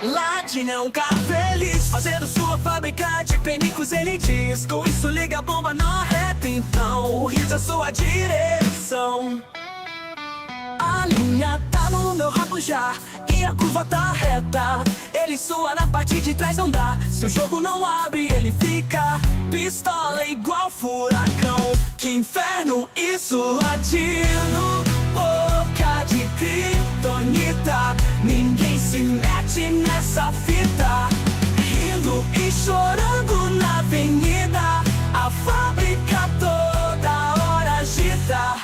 Ladinho é um cara feliz, fazendo sua fábrica de penicos, ele diz. Com isso liga a bomba na reta, então o riso é sua direção. A linha tá no meu rabo já, e a curva tá reta. Ele sua na parte de trás, não dá. Se o jogo não abre, ele fica pistola igual furacão. Que inferno isso, latino, boca de criptonita. Ninguém se mete nessa fita. Rindo e chorando na avenida, a fábrica toda hora agita.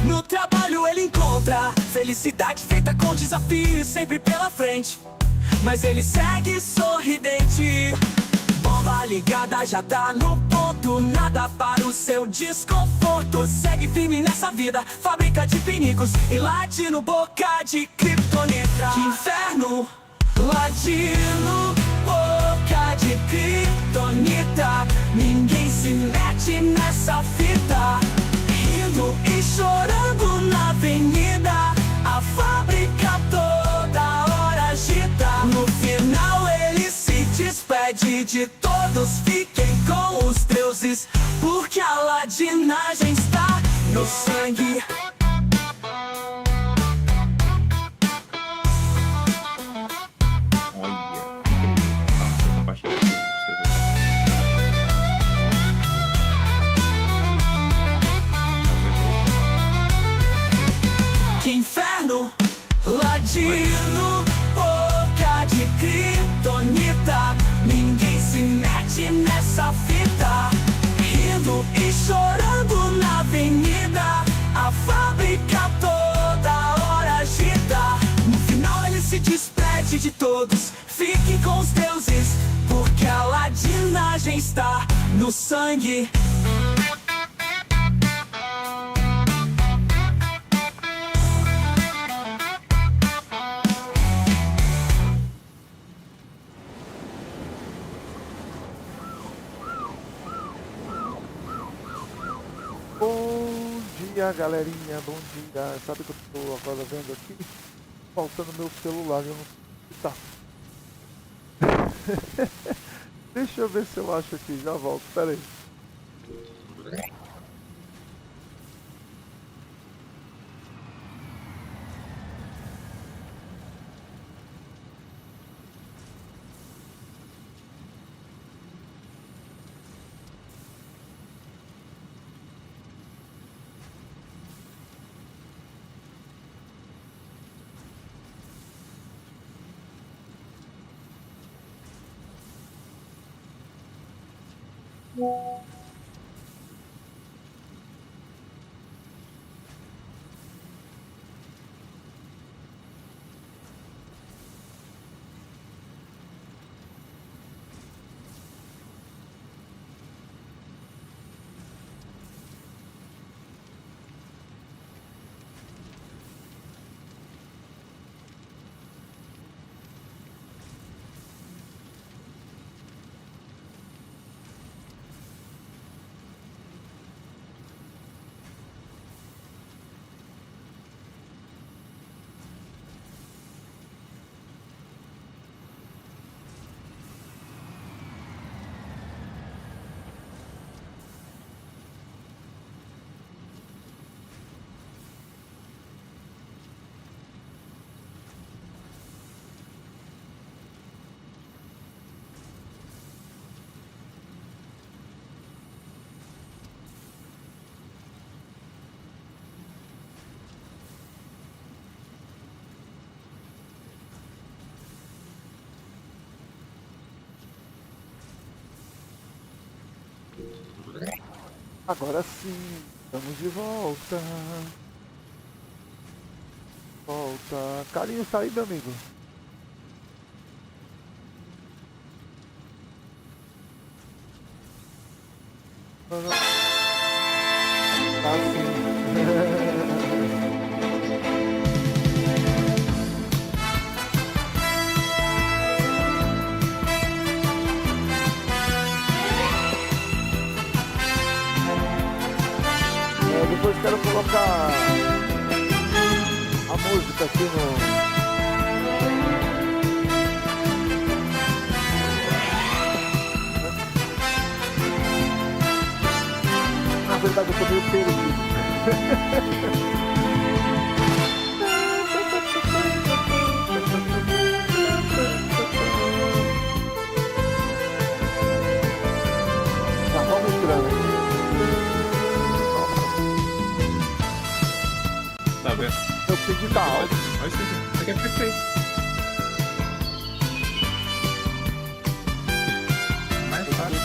No trabalho ele encontra felicidade feita com desafios sempre pela frente, mas ele segue sorridente. Bomba ligada já tá no ponto, nada para o seu desconforto. Segue firme nessa vida, fábrica de pinicos e latino, boca de criptonita. Que inferno, latino, boca de criptonita. Ninguém se mete nessa fita. Rindo e chorando na avenida, a fábrica toda hora agita. No final ele se despede de todos, fiquem com os deuses, porque a ladinagem está no sangue. Que inferno, ladino, boca de criptonita. Ninguém se mete nessa fita. Rindo e chorando na avenida, a fábrica toda hora agita. No final ele se despede de todos, fiquem com os deuses, porque a ladinagem está no sangue. Bom dia, galerinha, bom dia. Sabe o que eu tô agora vendo aqui? Faltando meu celular, eu não sei se tá. Deixa eu ver se eu acho aqui, já volto, pera aí. Agora sim, estamos de volta. Volta. Carlinhos, tá aí, meu amigo? Tá sim. depois quero colocar a música aqui no... Na verdade eu tô meio perdido. Já vamos entrando. Tá vendo? Eu pedi tá alto. Olha isso aqui. Isso aqui é perfeito. Mais fácil.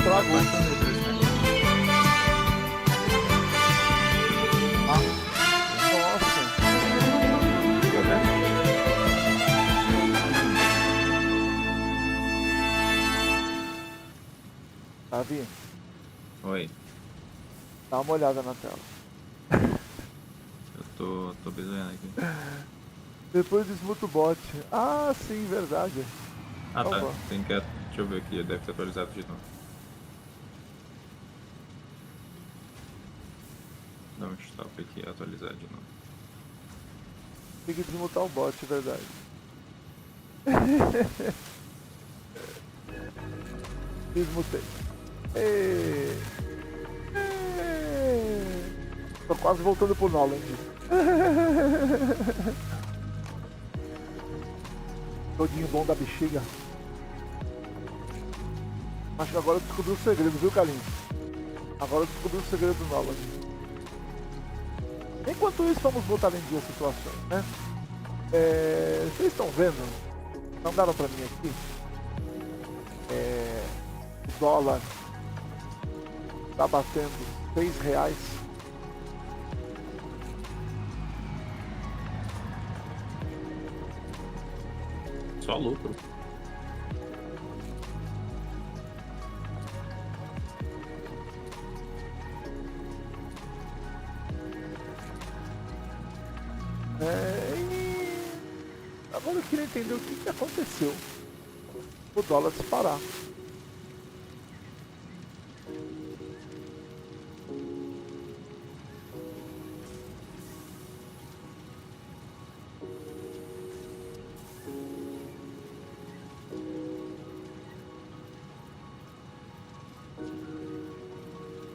Travou. Ah, nossa. Davi, Oi. dá uma olhada na tela. Eu tô bisoiando aqui. Depois desmuta o bot. Ah, sim, verdade. Ah, tá. Opa. Tem que... Deixa eu ver aqui. Deve ter atualizado de novo. Dá um stop aqui, atualizar de novo. Tem que desmutar o bot, verdade. Desmutei. Ê. Tô quase voltando pro Noland. Todinho bom da bexiga. Acho que agora eu descobri o segredo, viu, Carlinhos? Agora eu descobri o segredo do Noland. Enquanto isso, vamos botar em dia as situações, né? Vocês estão vendo? Mandaram pra mim aqui. O dólar tá batendo R$6. Só lucro. Agora eu queria entender o que aconteceu. O dólar disparar.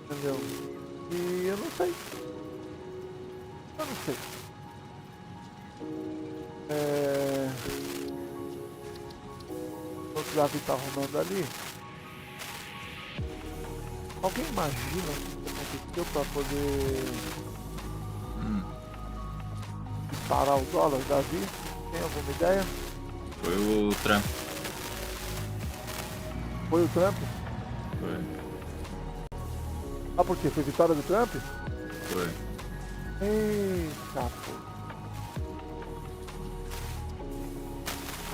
Entendeu? E eu não sei. Eu não sei. O Davi tá arrumando ali. Alguém imagina o que aconteceu para poder disparar o dólar, Davi? Tem alguma ideia? Foi o Trump. Foi o Trump? Foi. Ah, por quê? Foi vitória do Trump? Foi. Eita, pô.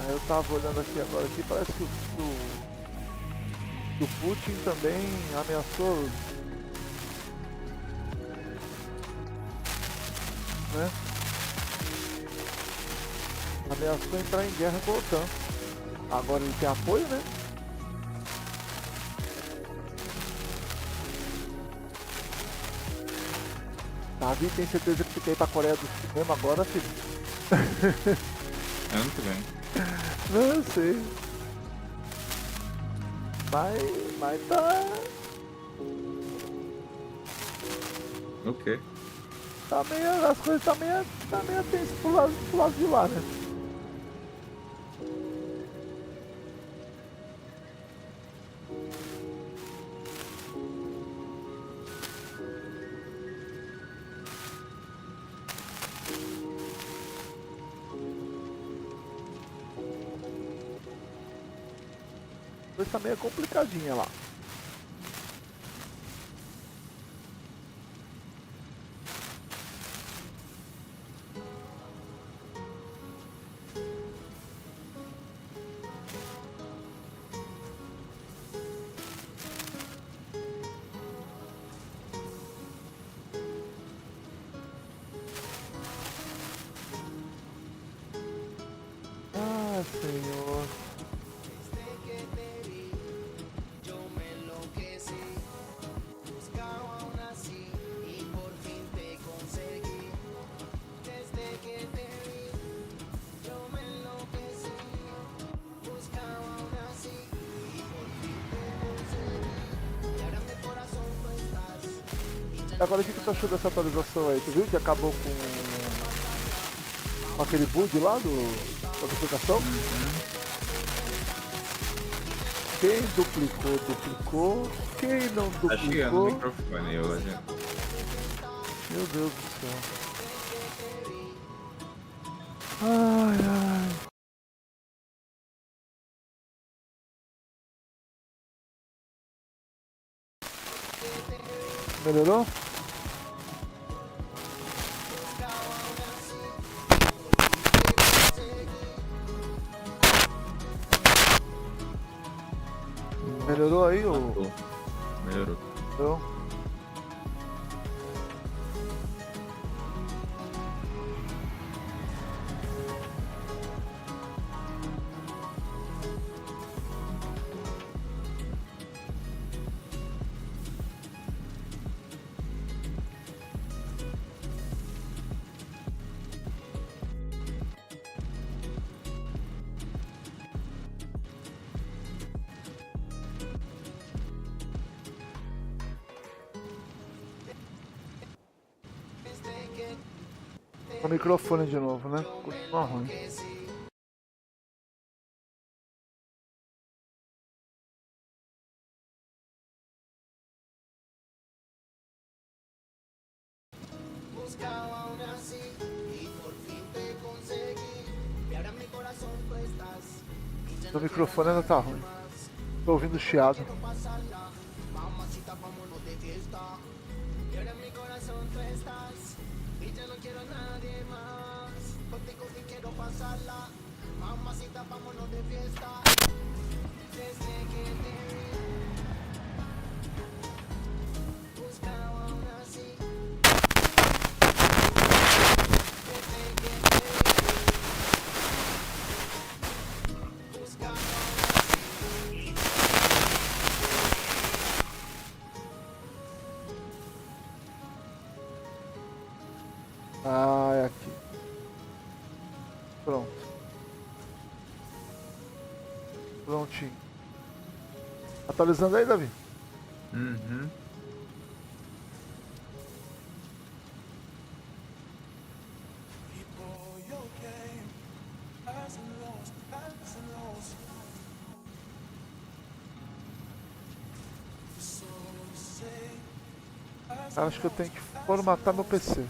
Eu tava olhando aqui agora, aqui, parece que o Putin também ameaçou, né? Ameaçou entrar em guerra com a OTAN. Agora ele tem apoio, né? Davi, tem certeza que você quer ir pra Coreia do Sul mesmo agora, filho? Ano que vem. Não, eu sei. Mas tá... O quê? Tá meio... As coisas tá meio tensas pro lado de lá, né? A coisa tá meio complicadinha lá. Ah, Senhor. Agora o que tu achou dessa atualização aí? Tu viu que acabou com aquele bug lá da duplicação? Quem duplicou, duplicou. Quem não Acho que é no duplicou, microfone hoje. meu Deus do céu. Ai, ai. Melhorou? Melhorou aí, ô? Tô. Melhorou. Então, o microfone de novo, né? Continua ruim. O microfone ainda tá ruim. Tô ouvindo chiado. Ah, é aqui. Pronto. Prontinho. Atualizando aí, Davi? Uhum. Acho que eu tenho que formatar meu PC.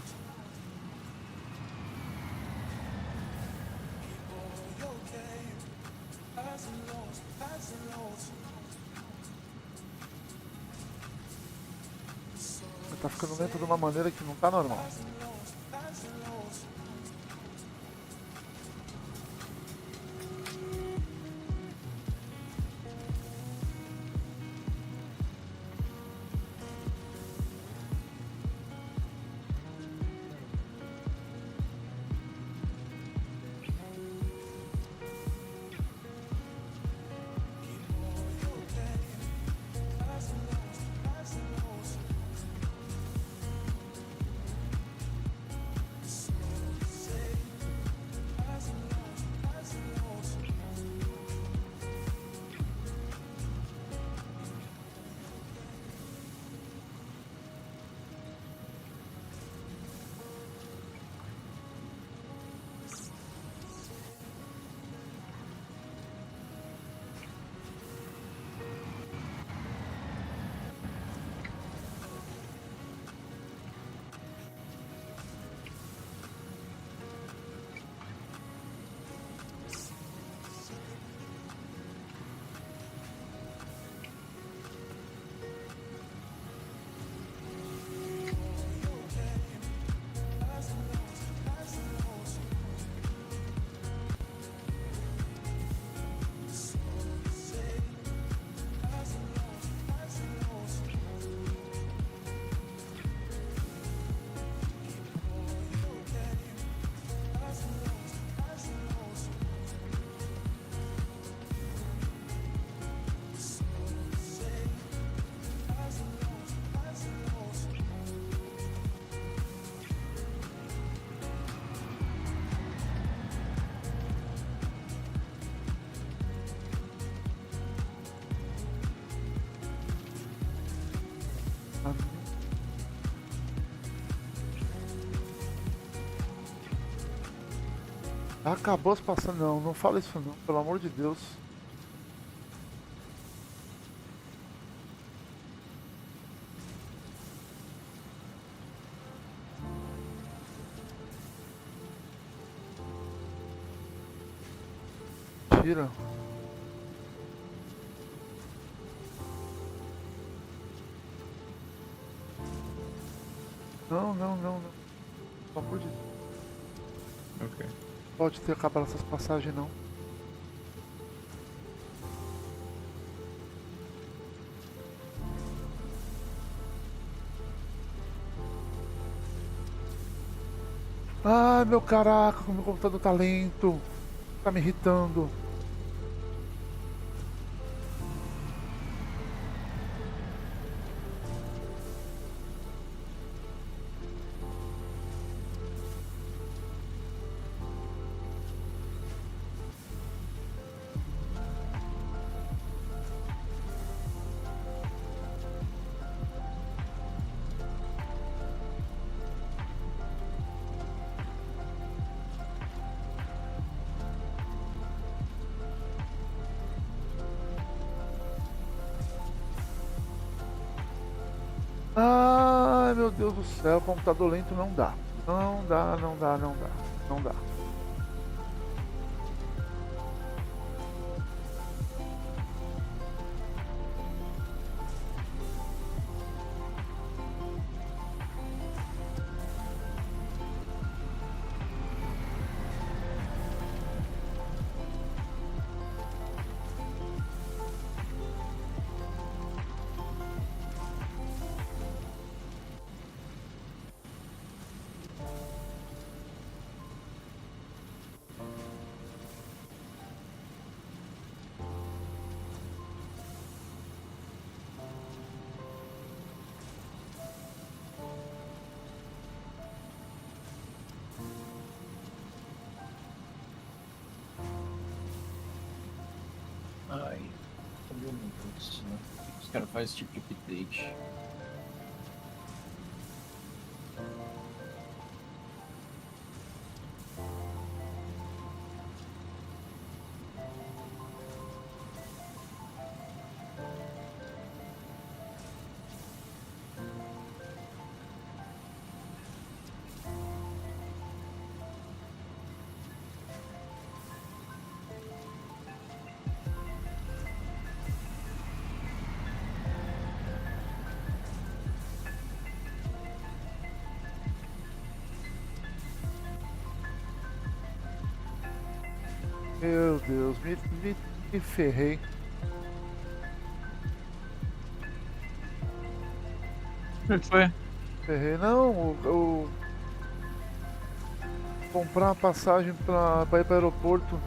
Tá ficando lento de uma maneira que não tá normal. Acabou as passagens. Não, não fala isso não, pelo amor de Deus. Tira. Não, não, não, não. Pelo amor de Deus. Ok. Pode ter acabado essas passagens não. Ah, meu caraca, como meu computador tá lento. Tá me irritando. Ai, meu Deus do céu, computador lento não dá. Não dá, não dá, não dá. Não dá. Ai, cadê o meu Deus, né? Por que os caras fazem esse tipo de update? Meu Deus, me ferrei. O que foi? Ferrei. Não, comprar uma passagem pra ir pro aeroporto.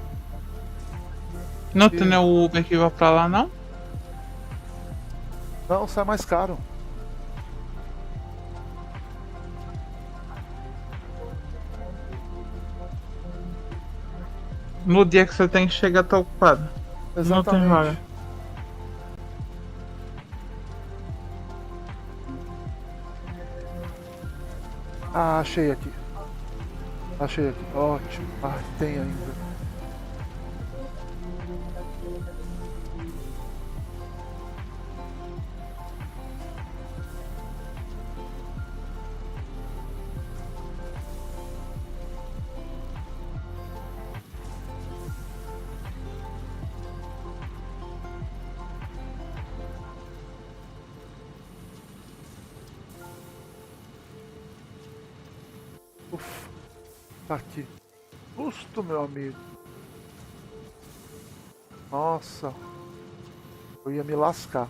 Não E tem o Uber que vai pra lá, não? não, sai mais caro. No dia que você tem que chegar, tá ocupado. Não tem vaga. Exatamente. Ah, achei aqui. Achei aqui. Ótimo. Ah, tem ainda. Uf, tá aqui. Justo, meu amigo. Nossa, eu ia me lascar.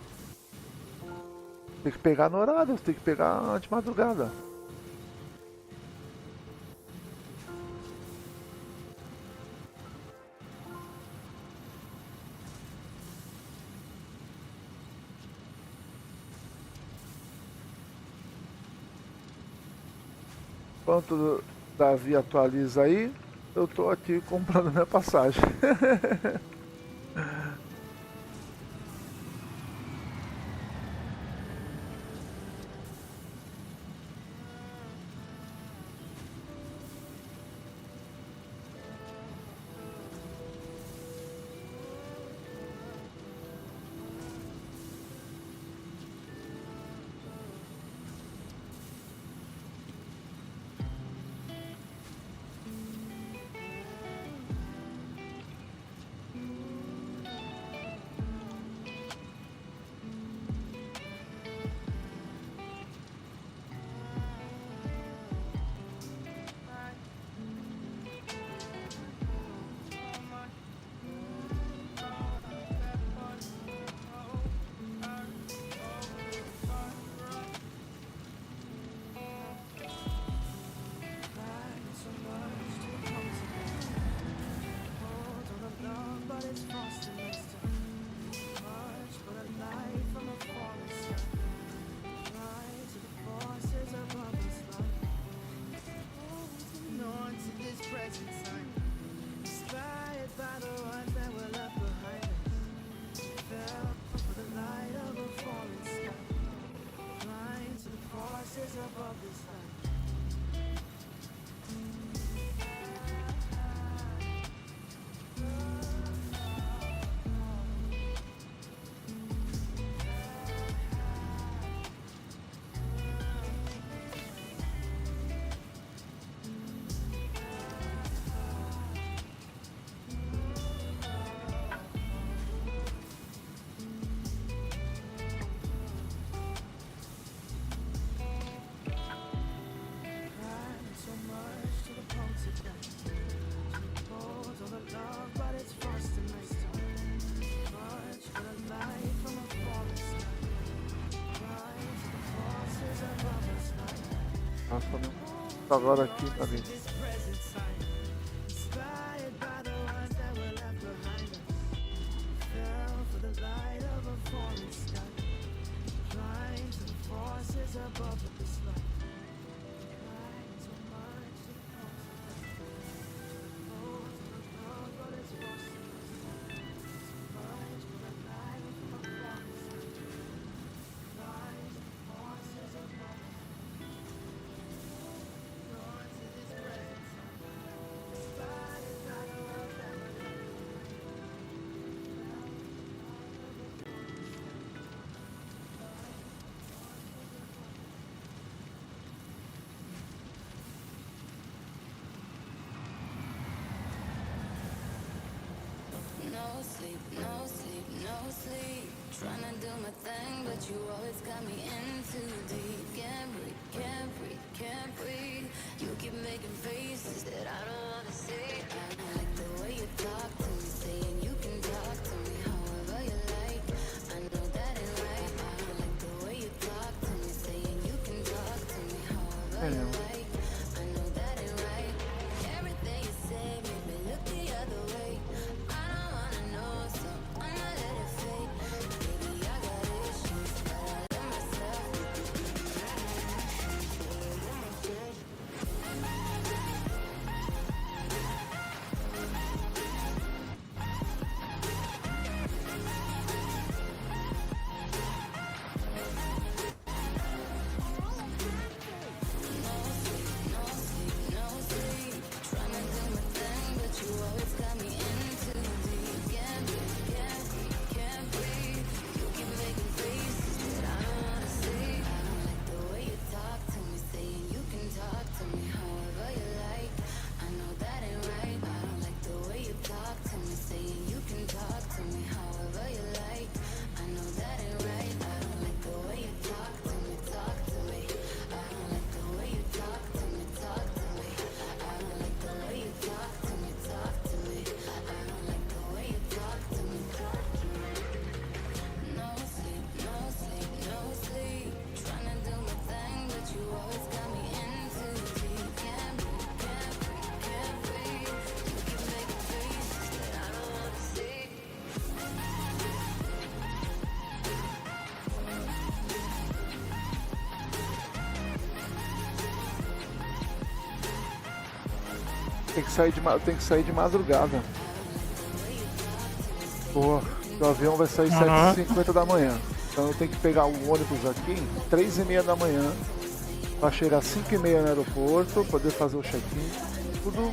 Tem que pegar no horário, tem que pegar de madrugada. Enquanto o Davi atualiza aí, eu tô aqui comprando minha passagem. Nossa, não. Agora aqui, tá ali. No sleep, no sleep, no sleep. Trying to do my thing, but you always got me in too deep. Can't breathe, can't breathe, can't breathe. You keep making faces that I don't wanna see. I don't like the way you talk to me, saying you can talk to me however you like. I know that ain't right. I don't like the way you talk to me, saying you can talk to me however you like. I know that ain't right. Everything you say made me look the other way. I don't wanna know, so I'ma let it fade. Baby, I got issues, but I love myself. Tem que sair de madrugada. Porra, o avião vai sair 7h50 da manhã. Então eu tenho que pegar o ônibus aqui 3h30 da manhã para chegar 5h30 no aeroporto, poder fazer o check-in, tudo.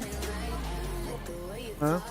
Né?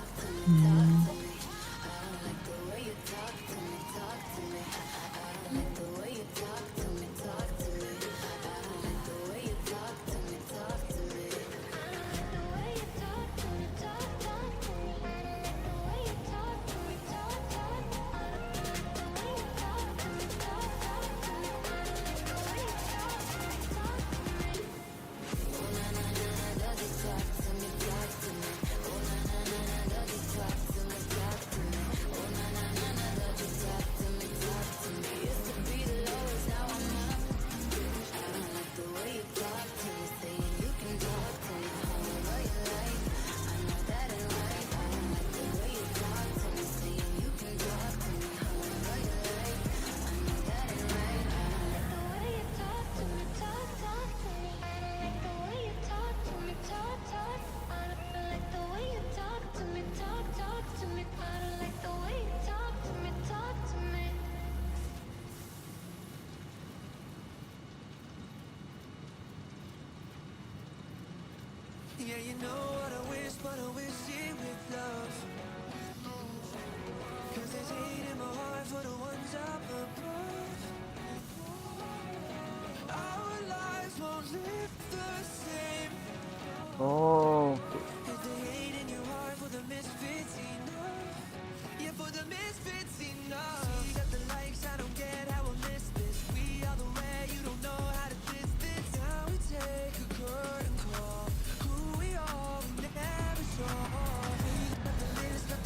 Pronto.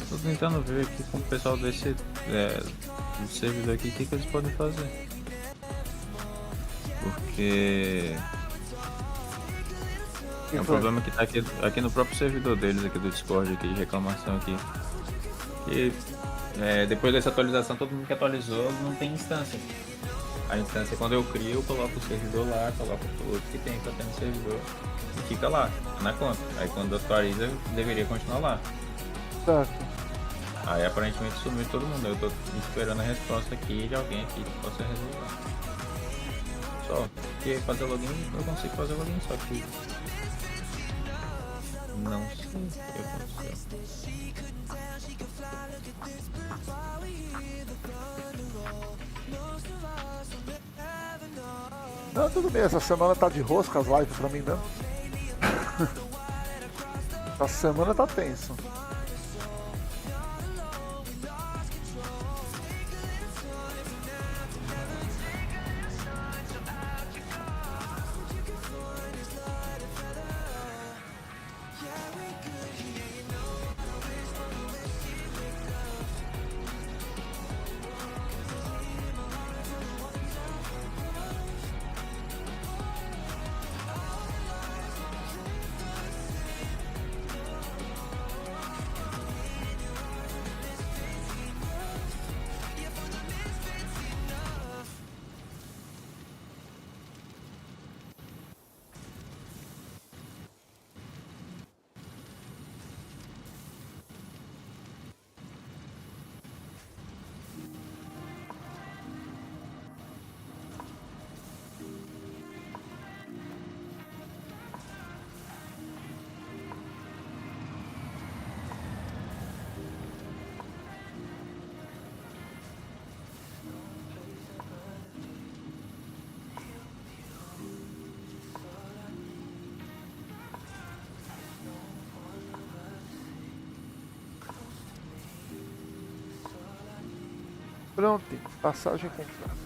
Tô tentando ver aqui com o pessoal do servidor aqui o que eles podem fazer. Porque é um problema que tá aqui no próprio servidor deles, aqui do Discord, aqui de reclamação aqui. Que depois dessa atualização, todo mundo que atualizou não tem instância. A instância, quando eu crio, eu coloco o servidor lá, coloco tudo que tem pra ter no servidor e fica lá, na conta. Aí quando atualiza, deveria continuar lá. Certo. Aí aparentemente sumiu todo mundo. Eu tô esperando a resposta aqui de alguém aqui que possa resolver. Só porque fazer login, eu consigo fazer login, só que não sei o que aconteceu. Não, tudo bem, essa semana tá de rosca as lives pra mim, não. Essa semana tá tenso. Pronto, passagem comprada.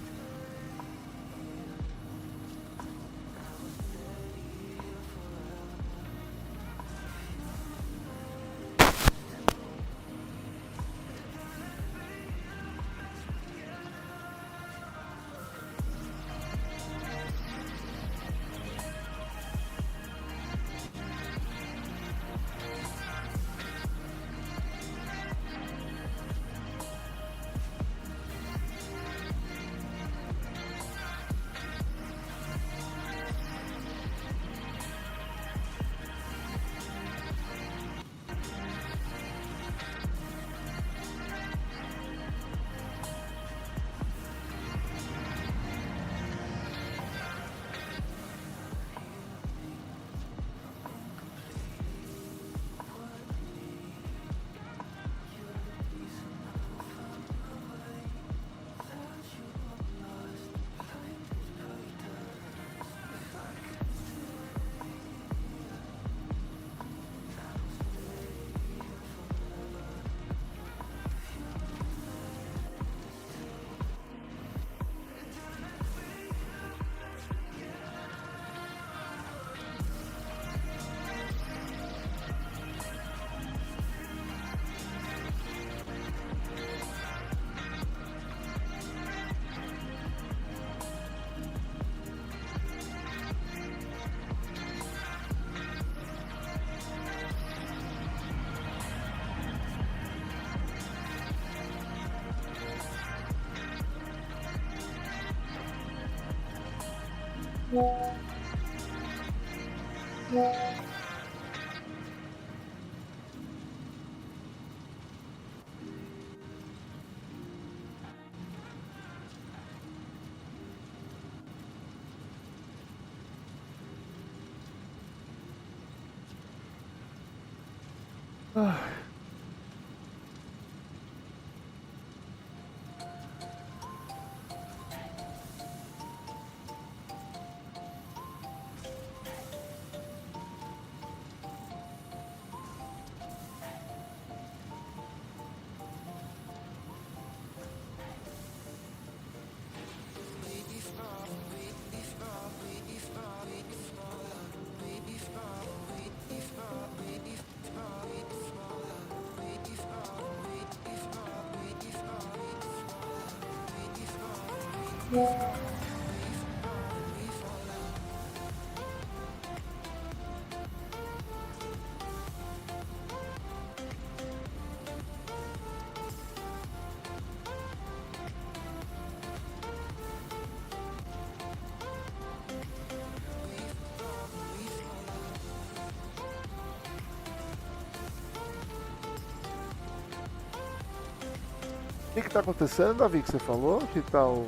O que tá acontecendo, Davi, que você falou? Que tá o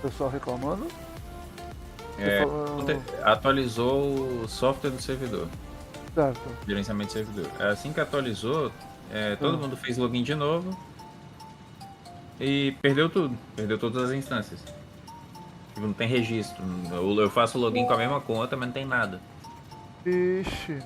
pessoal reclamando? Atualizou o software do servidor, Certo. gerenciamento de servidor. Assim que atualizou, todo mundo fez login de novo e perdeu tudo. Perdeu todas as instâncias. Tipo, não tem registro. Eu faço login com a mesma conta, mas não tem nada. Ixi.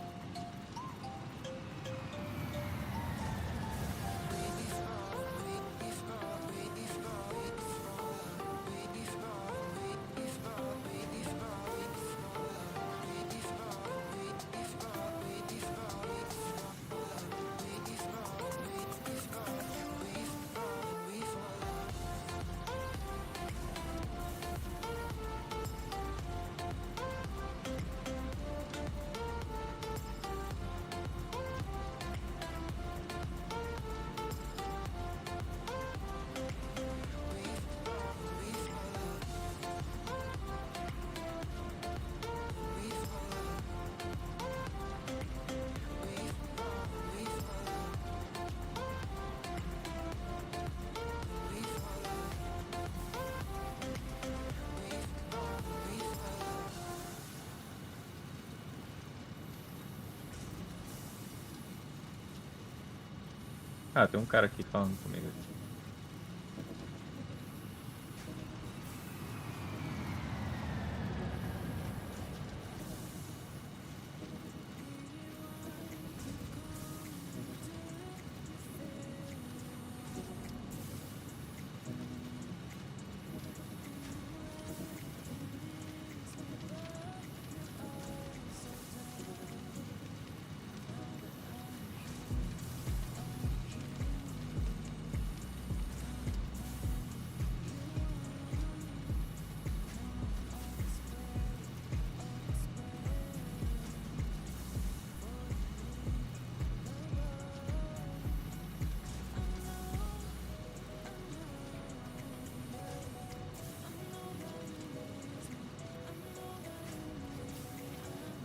Ah, tem um cara aqui falando comigo.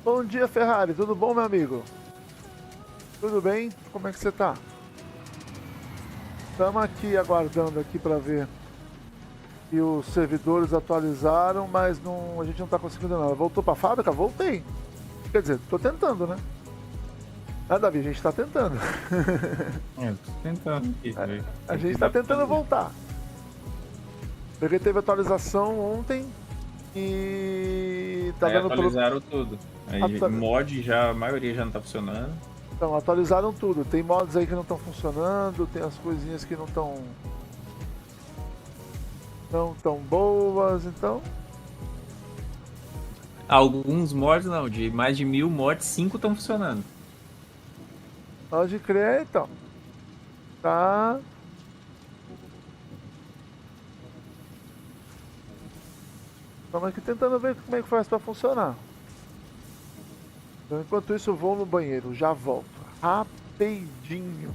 Bom dia, Ferrari. Tudo bom, meu amigo? Tudo bem? Como é que você tá? Estamos aqui aguardando aqui para ver que os servidores atualizaram, mas não, a gente não está conseguindo nada. Voltou para a fábrica? Voltei. Quer dizer, estou tentando, né? Ah, Davi, a gente está tentando. Tô tentando aqui. A gente está tentando voltar. Porque teve atualização ontem e tá Aí dando atualizaram tudo. Aí mod já, a maioria já não tá funcionando. Então, atualizaram tudo. Tem mods aí que não estão funcionando, tem as coisinhas que não estão tão boas, então. Alguns mods não, de mais de 1000 mods, 5 estão funcionando. Pode crer, então. Tá. Estamos aqui tentando ver como é que faz para funcionar. Então, enquanto isso, eu vou no banheiro. Já volto. Rapidinho.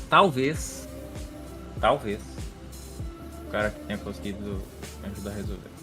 talvez, o cara que tenha conseguido me ajudar a resolver.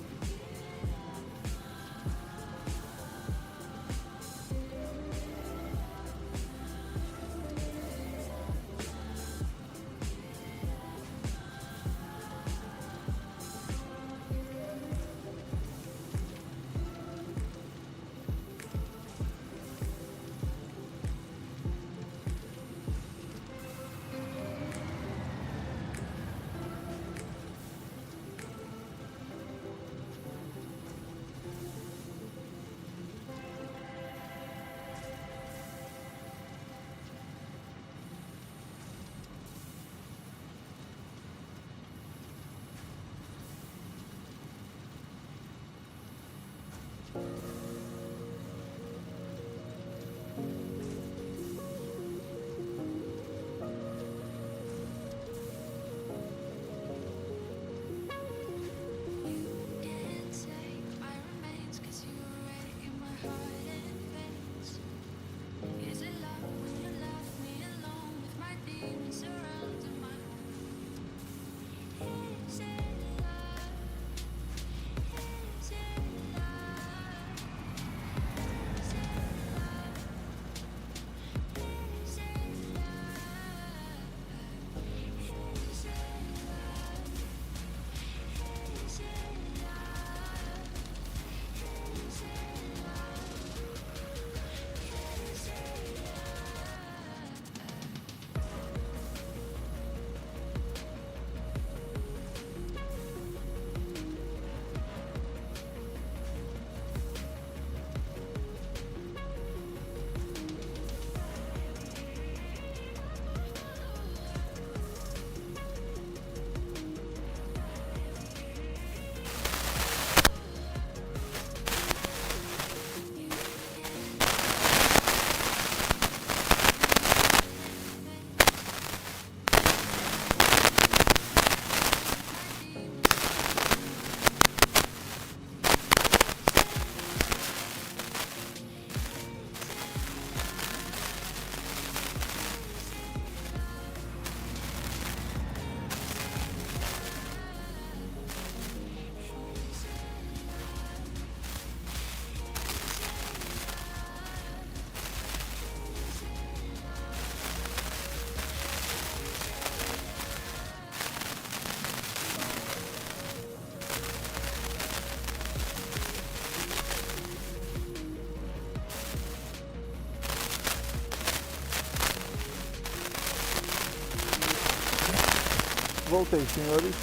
Voltei, senhores.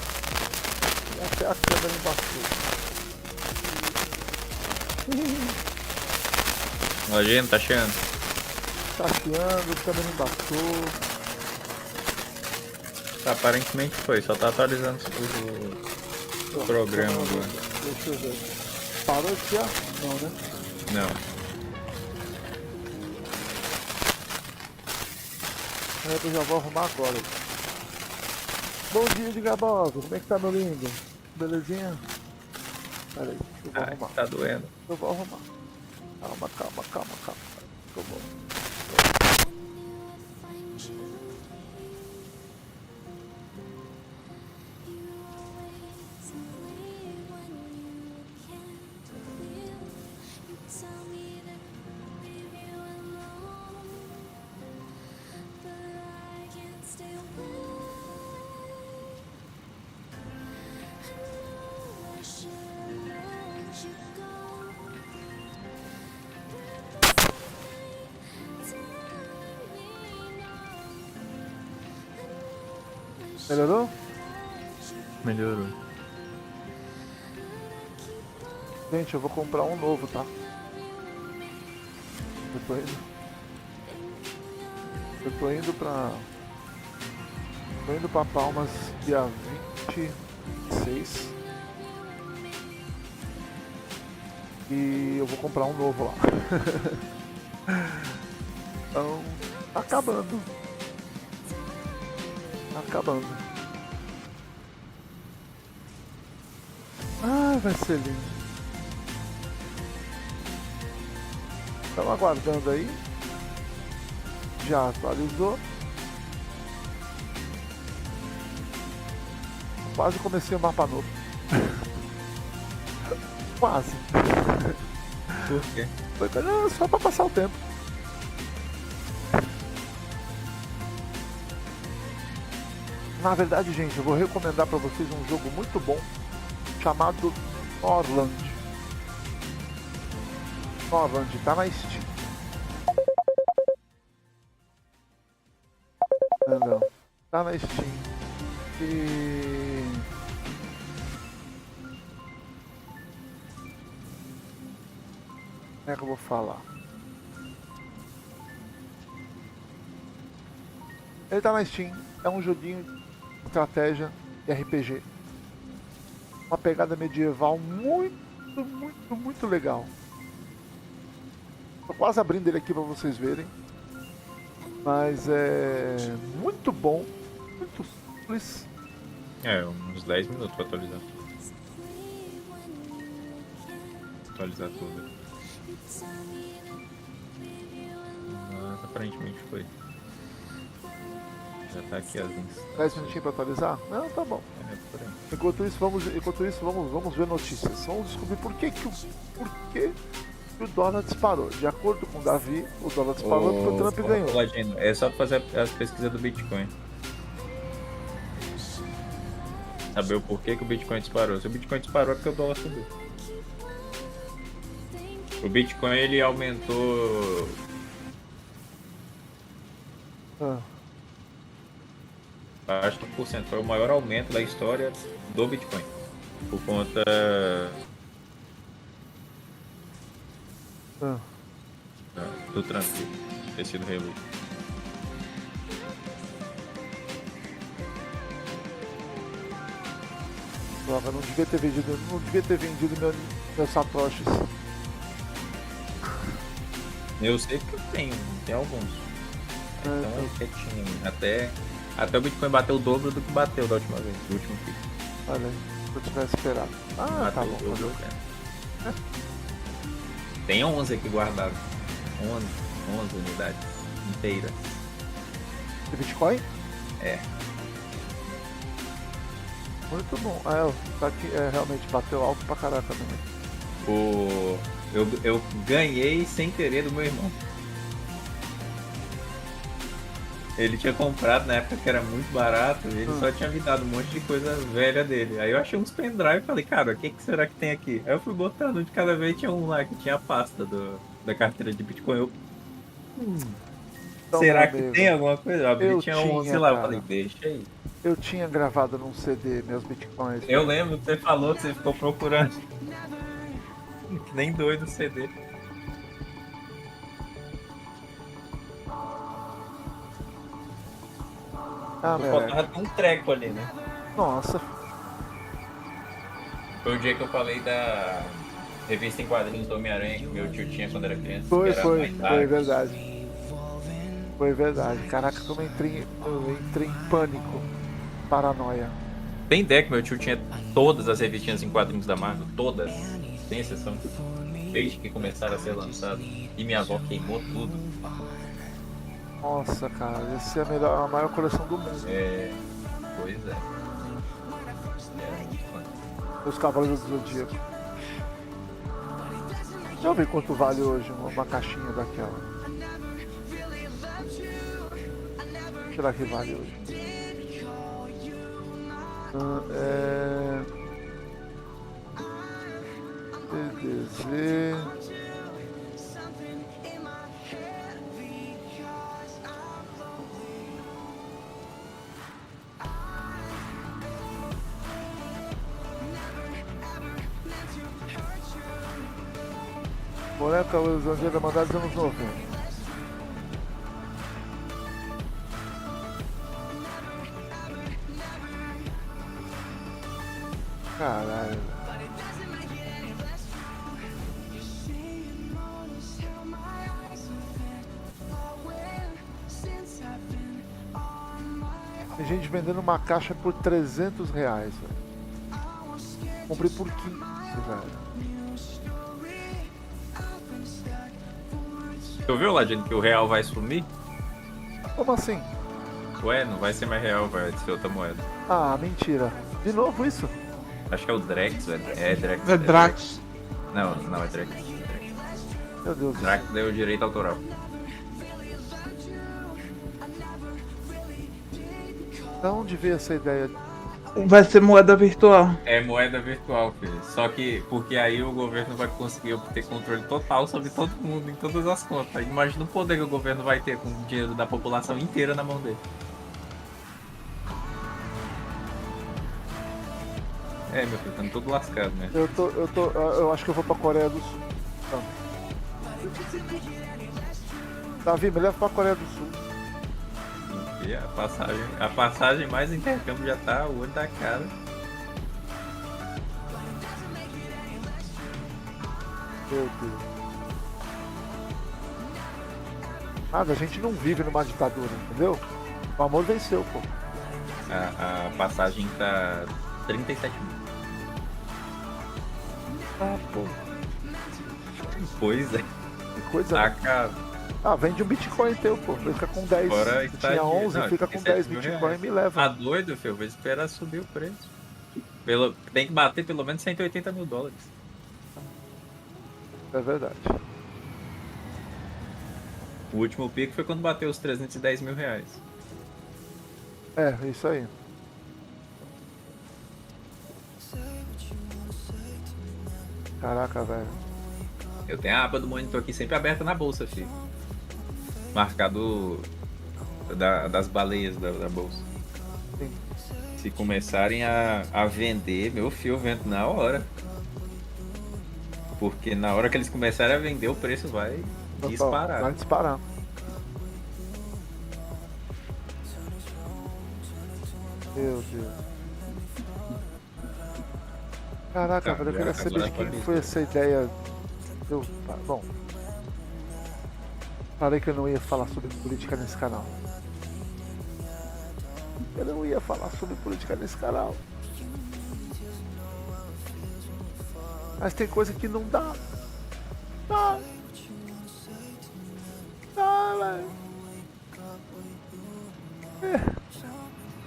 E até a câmera embaixou. Nojento, tá achando? Tá chiando, a câmera embaixou. Aparentemente foi, só tá atualizando o programa agora. Deixa eu ver. Parou de chiar? Não, né? Não. Eu já vou arrumar agora. Bom dia de Gabosa, como é que tá, meu lindo? Belezinha? Pera aí, eu vou arrumar. Tá doendo. Eu vou arrumar. Calma. Eu vou. Melhorou? Melhorou. Gente, eu vou comprar um novo, tá? Eu tô indo pra Palmas dia 26. E eu vou comprar um novo lá. Então, tá acabando. Ah, vai ser lindo. Estamos aguardando aí. Já atualizou. quase comecei o mapa novo. Quase. Por quê? Foi só pra passar o tempo. Na verdade, gente, eu vou recomendar pra vocês um jogo muito bom chamado Norland. Norland, tá na Steam. Não, tá na Steam. E... como é que eu vou falar? Ele tá na Steam. É um joguinho de estratégia e RPG. Uma pegada medieval muito legal. Tô quase abrindo ele aqui pra vocês verem. Mas é muito bom, muito simples. É, uns 10 minutos pra atualizar. Atualizar tudo. Mas aparentemente foi. Já tá aqui as instâncias. 10 minutinhos pra atualizar? Não, tá bom. É, por aí. Enquanto isso, vamos ver notícias. Vamos descobrir por que o dólar disparou. De acordo com o Davi, o dólar disparou porque o Trump ganhou. Ladino, é só fazer as pesquisas do Bitcoin. Saber o porquê que o Bitcoin disparou. Se o Bitcoin disparou é porque o dólar subiu. O Bitcoin ele aumentou. Acho que por cento foi o maior aumento da história do Bitcoin. Por conta do Trump ter sido reeleito. Droga, não devia ter vendido meus satoshis. Eu sei que eu tenho alguns. Então é quietinho. Até o Bitcoin bateu o dobro do que bateu da última vez, do último pico. Olha aí, se eu tivesse esperado. Ah, tá bom. O dobro, Tem 11 aqui guardados. 11 unidades inteiras. De Bitcoin? É. Muito bom. Tá aqui, realmente bateu alto pra caraca também. Eu ganhei sem querer do meu irmão. Ele tinha comprado na época que era muito barato e ele só tinha me dado um monte de coisa velha dele. Aí eu achei uns pendrive e falei, cara, o que será que tem aqui? Aí eu fui botando de cada vez, tinha um lá que tinha a pasta da carteira de Bitcoin. Então, será que tem alguma coisa? Eu abri, tinha 11 lá, eu cara. falei, deixa aí. Eu tinha gravado num CD meus Bitcoins. Eu lembro que você falou que você ficou procurando. Que nem doido o CD. Faltava um treco ali, né? Nossa. Foi o dia que eu falei da revista em quadrinhos do Homem-Aranha que meu tio tinha quando era criança. Foi verdade. Foi verdade. Caraca, eu entrei em pânico. Paranoia. Tem ideia que meu tio tinha todas as revistinhas em quadrinhos da Marvel? Todas. Sem exceção. Desde que começaram a ser lançadas. E minha avó queimou tudo. Nossa, cara, essa é a maior coleção do mundo. Pois é. Era muito fã. Os Cavaleiros do Zodíaco. Deixa eu ver quanto vale hoje uma caixinha daquela. Será que vale hoje? EDZ. Boneca Zanzeira mandada dos anos 90. Caralho. Tem gente vendendo uma caixa por R$300, velho. Comprei por 15, velho. Tu viu, Ladino, que o real vai sumir? Como assim? Ué, não vai ser mais real, vai ser outra moeda. Ah, mentira. De novo isso? Acho que é o Drex, é Drex. É Drax. Não, é Drex. Meu Deus do céu. Drax deu direito autoral. Da onde veio essa ideia? Vai ser moeda virtual. É moeda virtual, filho. Só que porque aí o governo vai conseguir obter controle total sobre todo mundo, em todas as contas. Imagina o poder que o governo vai ter com o dinheiro da população inteira na mão dele. É, meu filho, estamos todo lascado, né? Eu acho que eu vou pra Coreia do Sul. Então. Davi, me leva pra Coreia do Sul. E a passagem mais intercâmbio já tá o olho da cara. Meu Deus. Nada, a gente não vive numa ditadura, entendeu? O amor venceu, pô. A passagem tá 37 mil. Ah, pô. Pois é. Que coisa. Tá caro. Ah, vende um Bitcoin teu, pô. Fica com 10. Fora Se que tá tinha de- 11, não, fica com 37 10 mil Bitcoin reais. e me leva. Tá doido, filho? Vou esperar subir o preço. Tem que bater pelo menos 180 mil dólares. É verdade. O último pico foi quando bateu os 310 mil reais. É, isso aí. Caraca, velho. Eu tenho a aba do monitor aqui sempre aberta na bolsa, filho. Marcado das baleias da bolsa. Sim. Se começarem a vender, meu filho, eu vendo na hora. Porque na hora que eles começarem a vender, o preço vai disparar. Vai disparar. Meu Deus. Caraca, Tá, velho, eu queria agora saber de pode quem ir. foi essa ideia. Bom. Falei que eu não ia falar sobre política nesse canal. Eu não ia falar sobre política nesse canal. Mas tem coisa que não dá. Dá, velho.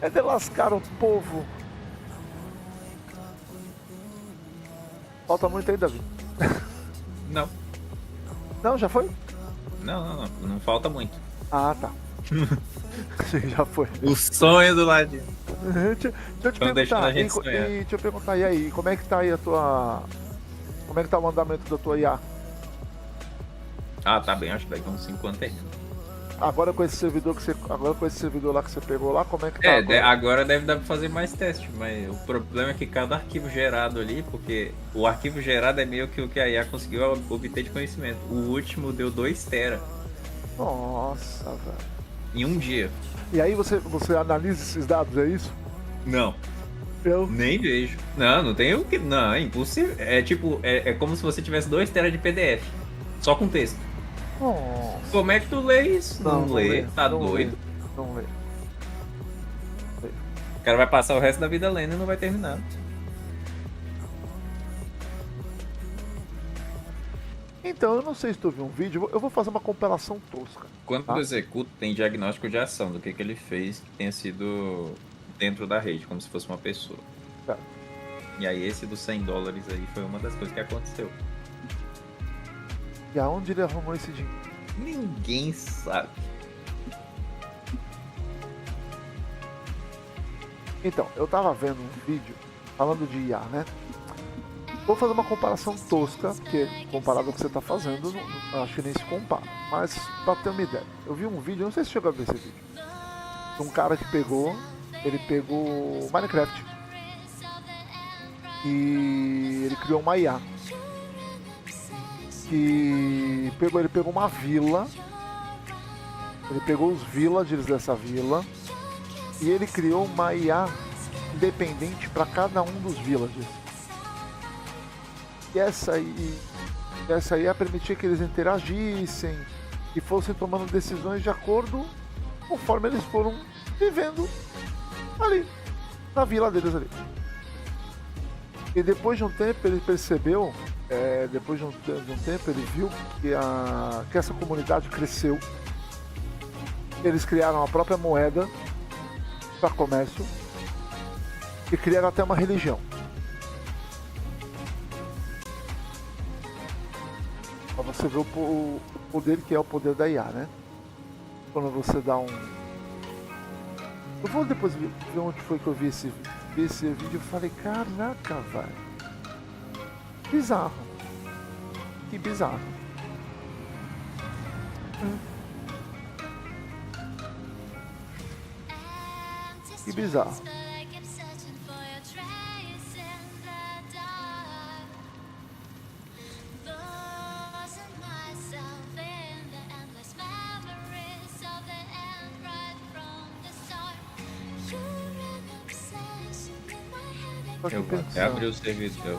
É de lascar o povo. Falta muito ainda, Davi. Não. Não, já foi? Não falta muito. Ah, tá. Sim, já foi. O sonho do ladinho. Deixa eu te Então deixa perguntar, a gente sonhar. deixa eu perguntar, e aí, como é que tá aí a tua... Como é que tá o andamento da tua IA? Ah, tá bem, acho que daqui a uns 5 anos termina. Agora com esse servidor lá que você pegou lá, como é que tá Agora deve dar pra fazer mais teste, mas o problema é que cada arquivo gerado ali, porque o arquivo gerado é meio que o que a IA conseguiu obter de conhecimento. O último deu 2 tera Nossa, velho. em um dia. E aí você analisa esses dados, é isso? Não, Eu? nem vejo. Não tem o que. Não, é impossível. É tipo, é como se você tivesse 2 tera de PDF, só com texto. Nossa. Como é que tu lê isso? Não lê, tá não doido. Lê, não lê. O cara vai passar o resto da vida lendo e não vai terminar. Então, eu não sei se tu viu um vídeo, eu vou fazer uma compilação tosca. Quando tu executa, tem diagnóstico de ação do que ele fez que tenha sido dentro da rede, como se fosse uma pessoa. Tá. E aí esse dos 100 dólares aí foi uma das coisas que aconteceu. E aonde ele arrumou esse dinheiro? Ninguém sabe. Então, eu tava vendo um vídeo falando de IA, né? Vou fazer uma comparação tosca, porque comparado ao que você tá fazendo, acho que nem se compara. Mas pra ter uma ideia, eu vi um vídeo, não sei se chegou a ver esse vídeo, de um cara que pegou Minecraft e ele criou uma IA. Ele pegou uma vila, ele pegou os villagers dessa vila e ele criou uma IA independente para cada um dos villagers. E essa IA permitia que eles interagissem e fossem tomando decisões de acordo conforme eles foram vivendo ali, na vila deles ali. E depois de um tempo ele percebeu, depois de um tempo ele viu que essa comunidade cresceu. Eles criaram a própria moeda para comércio. E criaram até uma religião. Pra você ver o poder que é o poder da IA, né? Quando você dá um... Eu vou depois ver onde foi que eu vi esse vídeo e falei, caraca, velho. Bizarro. Que bizarro. Que bizarro. Eu vou até abrir o servidor,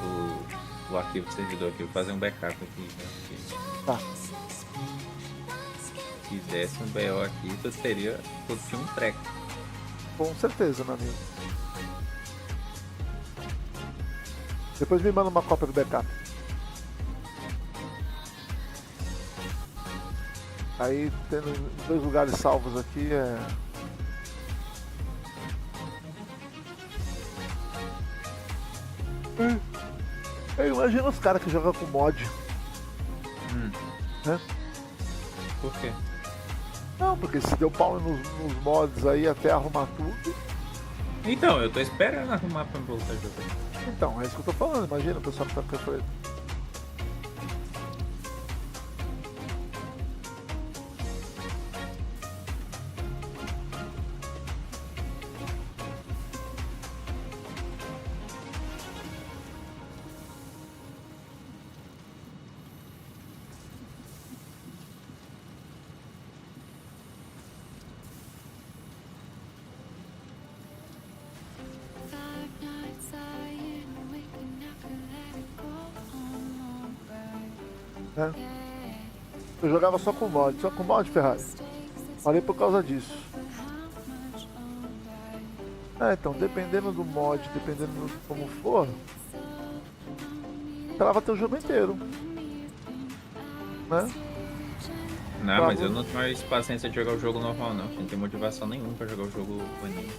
o arquivo do servidor aqui, vou fazer um backup aqui. Né? Tá. Se desse um BO aqui, tu tinha um treco. Com certeza, meu amigo. Depois me manda uma cópia do backup. Aí, tendo 2 lugares salvos aqui, Eu imagino os caras que jogam com mod. Né? Por quê? Não, porque se deu pau nos mods aí até arrumar tudo. Então, eu tô esperando arrumar pra voltar a jogar. Então, é isso que eu tô falando. Imagina o pessoal que tá com ele. Né? Eu jogava só com mod, Ferrari. Parei por causa disso. Então, dependendo do mod, dependendo de como for, trava teu jogo inteiro. Né? Não, mas eu não tenho mais paciência de jogar o jogo normal não, não tem motivação nenhuma pra jogar o jogo vanilla.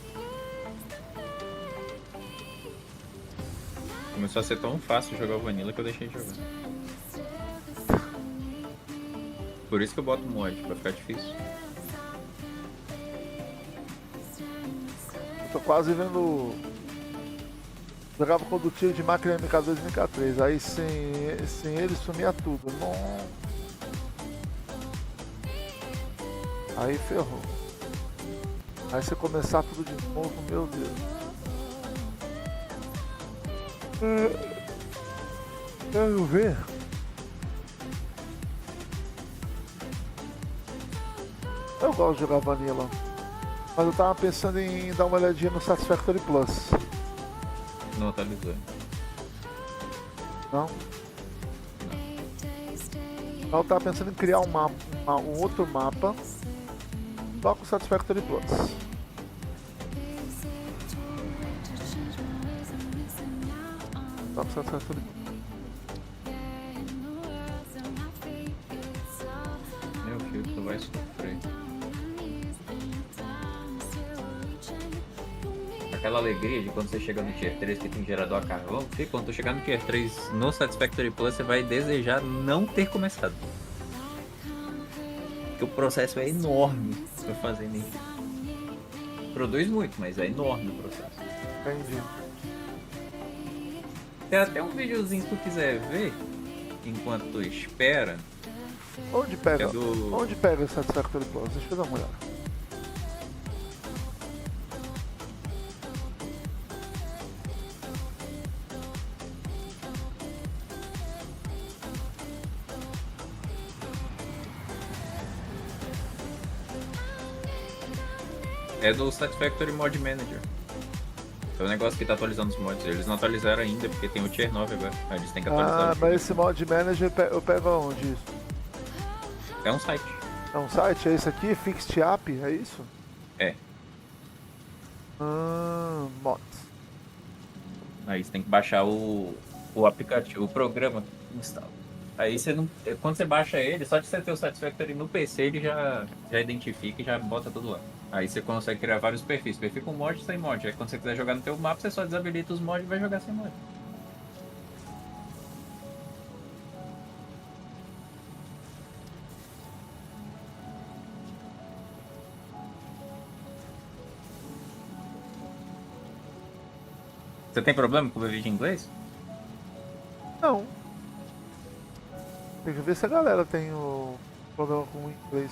Começou a ser tão fácil jogar o vanilla que eu deixei de jogar. Por isso que eu boto mod, pra ficar difícil. Eu tô quase vendo... Jogava condutivo de máquina MK2 e MK3, aí sem ele sumia tudo. Não... Aí ferrou. Aí você começar tudo de novo, meu Deus. Quero ver. Eu gosto de jogar Vanilla. Mas eu tava pensando em dar uma olhadinha no Satisfactory Plus. Não atualizou. Não? Eu tava pensando em criar um mapa, um outro mapa só com o Satisfactory Plus. Só com o Satisfactory Plus. Meu filho, tu vai sofrer. Aquela alegria de quando você chega no Tier 3 que tem gerador a carvão, porque quando tu chegar no Tier 3 no Satisfactory Plus, você vai desejar não ter começado. Porque o processo é enorme pra fazer energia. Produz muito, mas é enorme o processo. Entendi. Tem até um videozinho se tu quiser ver, enquanto tu espera. Onde pega? É do... Onde pega o Satisfactory Plus? Deixa eu dar uma olhada. É do Satisfactory Mod Manager. É o negócio que tá atualizando os mods. Eles não atualizaram ainda porque tem o Tier 9 agora. Aí eles têm que atualizar. Ah, mas esse Mod Manager eu pego aonde isso? É um site. É um site? É esse aqui? Fixed Chap? É isso? É. Mods. Aí você tem que baixar o aplicativo, o programa que instala. Aí você não. Quando você baixa ele, só de você ter o Satisfactory no PC, ele já identifica e já bota tudo lá. Aí você consegue criar vários perfis. Perfil com mod e sem mod. Aí quando você quiser jogar no teu mapa, você só desabilita os mods e vai jogar sem mod. Você tem problema com o vídeo em inglês? Não. Tem que ver se a galera tem o problema com o inglês.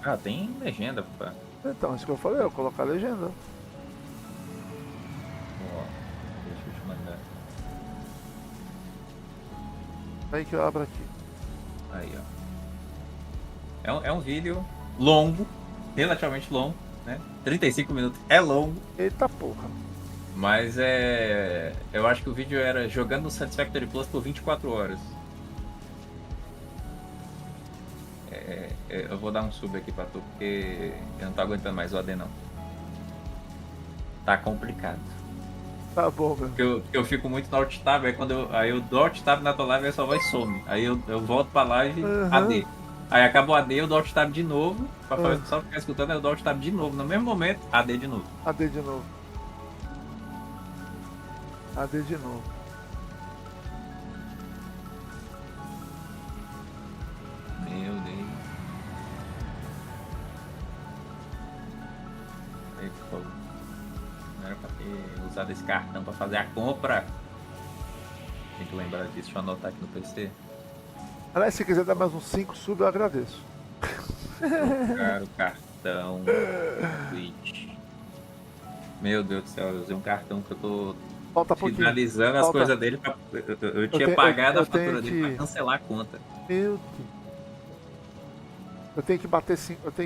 Ah, tem legenda, pô. Então, isso que eu falei, eu colocar a legenda. Ó, deixa eu te mandar. Aí que eu abro aqui. Aí, ó. É um vídeo longo, relativamente longo, né? 35 minutos é longo, Eita porra. mas eu acho que o vídeo era jogando no Satisfactory Plus por 24 horas. Eu vou dar um sub aqui pra tu, porque eu não tô aguentando mais o AD não. Tá complicado. Tá bom, meu. Porque eu fico muito no Alt Tab, aí eu dou Alt Tab na tua live e só vai some. Aí eu volto pra live, AD. Aí acaba o AD, eu dou Alt Tab de novo, pra só ficar escutando, aí eu dou Alt Tab de novo. No mesmo momento, AD de novo. AD de novo. AD de novo. Meu Deus. Pô, não era pra ter usado esse cartão pra fazer a compra. Tem que lembrar disso, deixa eu anotar aqui no PC. Aliás, se quiser dar mais uns 5 sub, eu agradeço. Trocar o cartão Twitch. Meu Deus do céu, eu usei um cartão que eu tô Falta pouquinho. finalizando as Falta. coisas dele. Eu tinha pagado a fatura tenho dele que- pra cancelar a conta. Meu Deus. Eu tenho que bater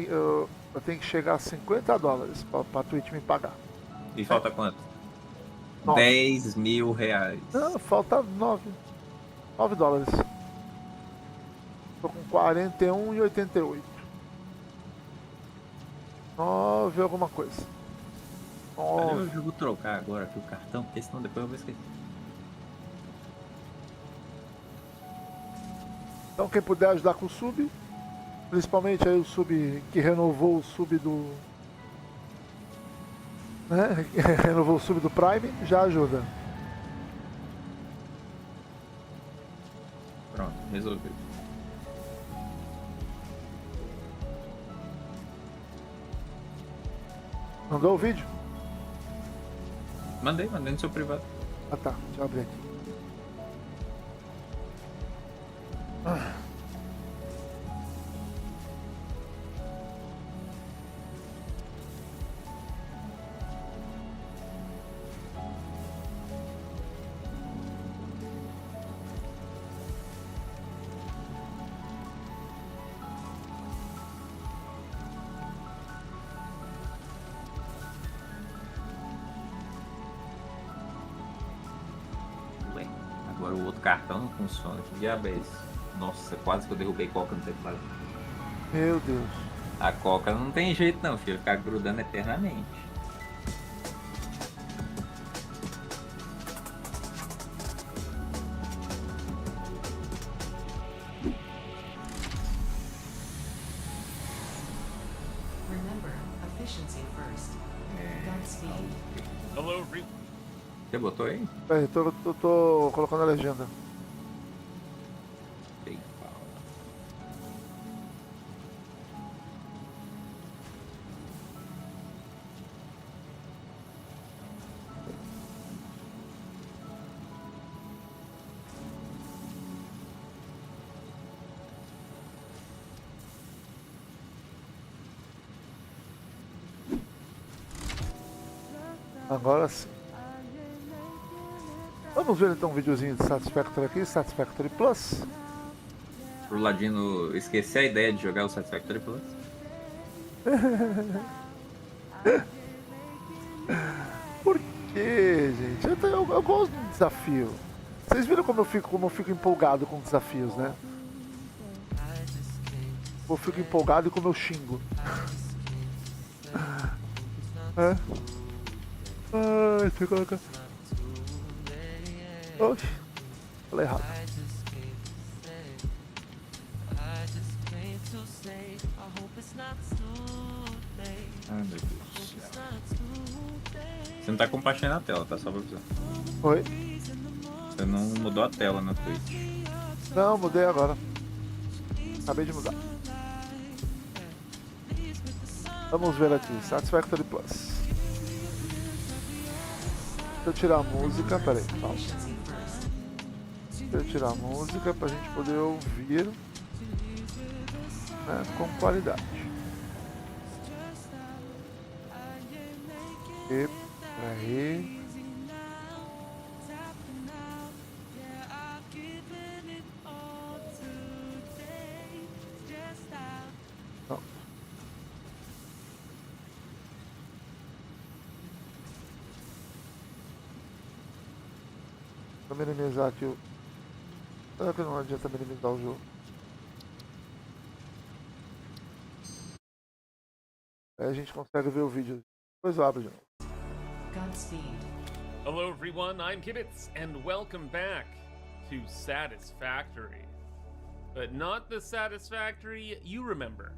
eu tenho que chegar a $50 pra Twitch me pagar. E falta quanto? 9. 10 mil reais. Não, falta 9. $9. Tô com 41,88. 9 alguma coisa. Eu vou trocar agora aqui o cartão, porque senão depois eu vou esquecer. Então quem puder ajudar com o sub, principalmente aí o sub que renovou o sub do... Né? Renovou o sub do Prime, já ajuda. Pronto, resolveu. Mandou o vídeo? Mandei no seu privado. Ah tá, deixa eu abrir aqui. Ué, agora o outro cartão não funciona. Que diabo é esse? Nossa, quase que eu derrubei Coca no teclado. Meu Deus. A Coca não tem jeito não, filho. Ficar grudando eternamente. Remember, efficiency first. Godspeed. Você botou aí? Peraí, tô colocando a legenda. Ei, pau. Agora sim. Vamos ver então um videozinho de Satisfactory aqui, Satisfactory Plus. Pro Ladino esquecer a ideia de jogar o Satisfactory Plus. Por quê, gente? Eu gosto de desafio. Vocês viram como eu fico empolgado com desafios, né? Eu fico empolgado e como eu xingo. É? Ai, deixa eu colocar. Oxi, falei errado. Ai, meu Deus do céu. Você não tá compartilhando a tela, tá? Só pra avisar. Oi? Você não mudou a tela na Twitch. Não, mudei agora. Acabei de mudar. Vamos ver aqui, Satisfactory Plus. Deixa eu tirar a música, peraí, calma. Efficiency first. Deixa eu tirar a música pra gente poder ouvir, né, com qualidade. E aí. Não. Vou minimizar aqui o. Será que não adianta minimizar o jogo? Aí a gente consegue ver o vídeo. Depois eu abro de novo. Godspeed. Hello everyone, I'm Kibitz, and welcome back to Satisfactory. But not the Satisfactory you remember.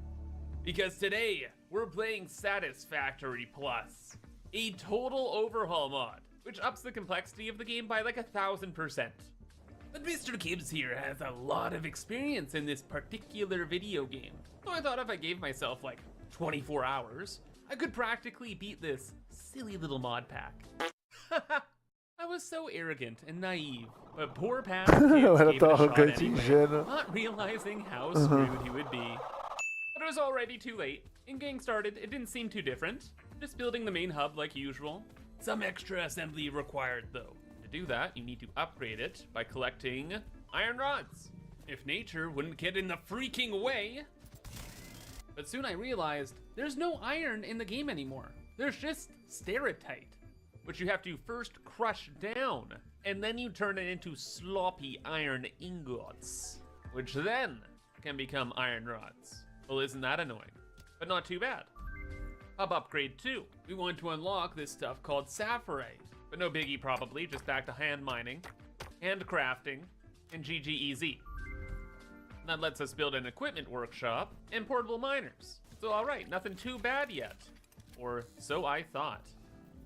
Because today, we're playing Satisfactory Plus, a total overhaul mod, which ups the complexity of the game by like 1,000%. But Mr. Gibbs here has a lot of experience in this particular video game, so I thought if I gave myself like 24 hours, I could practically beat this silly little mod pack. I was so arrogant and naive, but poor Pat Eu Gibbs era gave it tão a shot arrogante e anyway, ingênuo. not realizing how screwed he would be. But it was already too late. In getting started, it didn't seem too different. Just building the main hub like usual. Some extra assembly required though. To do that, you need to upgrade it by collecting iron rods. If nature wouldn't get in the freaking way. But soon I realized there's no iron in the game anymore. There's just stereotyte, which you have to first crush down, and then you turn it into sloppy iron ingots, which then can become iron rods. Well, isn't that annoying? But not too bad. Hub upgrade 2. We want to unlock this stuff called sapphirite, but no biggie probably, just back to hand mining, hand crafting, and GG. That lets us build an equipment workshop and portable miners. So all right, nothing too bad yet. Or so I thought.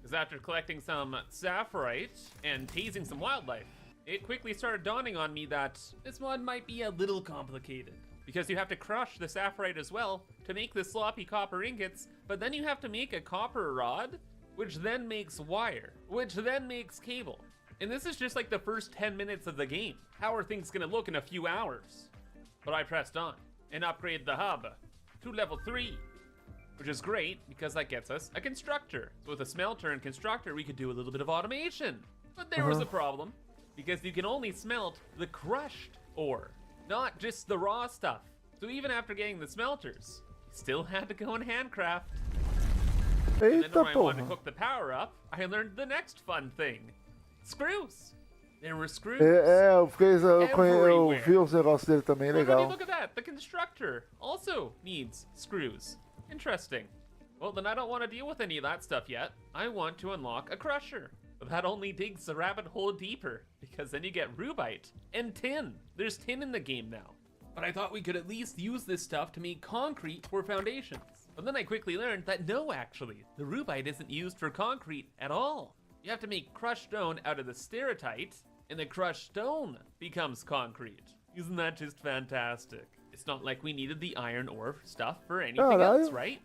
Because after collecting some sapphirite and tasing some wildlife, it quickly started dawning on me that this mod might be a little complicated. Because you have to crush the sapphirite as well to make the sloppy copper ingots, but then you have to make a copper rod, which then makes wire, which then makes cable. And this is just like the first 10 minutes of the game. How are things gonna look in a few hours? But I pressed on and upgraded the hub to level 3, which is great because that gets us a constructor. So with a smelter and constructor, we could do a little bit of automation. But there was a problem because you can only smelt the crushed ore, not just the raw stuff. So even after getting the smelters, still had to go and handcraft. And then Eita when I wanted to porra. cook the power up, I learned the next fun thing. Screws. There were screws. Eu vi os negócios dele também, Oh, honey, legal. look at that. The constructor also needs screws. Interesting. Well, then I don't want to deal with any of that stuff yet. I want to unlock a crusher. But that only digs the rabbit hole deeper, because then you get rubite and tin. There's tin in the game now. But I thought we could at least use this stuff to make concrete for foundations. But then I quickly learned that no, actually, the rubite isn't used for concrete at all. You have to make crushed stone out of the stereotyte, and the crushed stone becomes concrete. Isn't that just fantastic? It's not like we needed the iron ore stuff for anything else, right?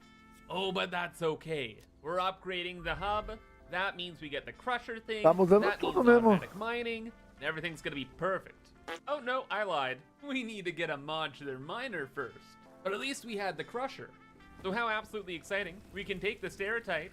Oh, but that's okay. We're upgrading the hub. That means we get the crusher thing. Tá mudando That means tudo mesmo. automatic mining. And everything's gonna be perfect. Oh no, I lied. We need to get a modular miner first. But at least we had the crusher. So how absolutely exciting. We can take the stereotype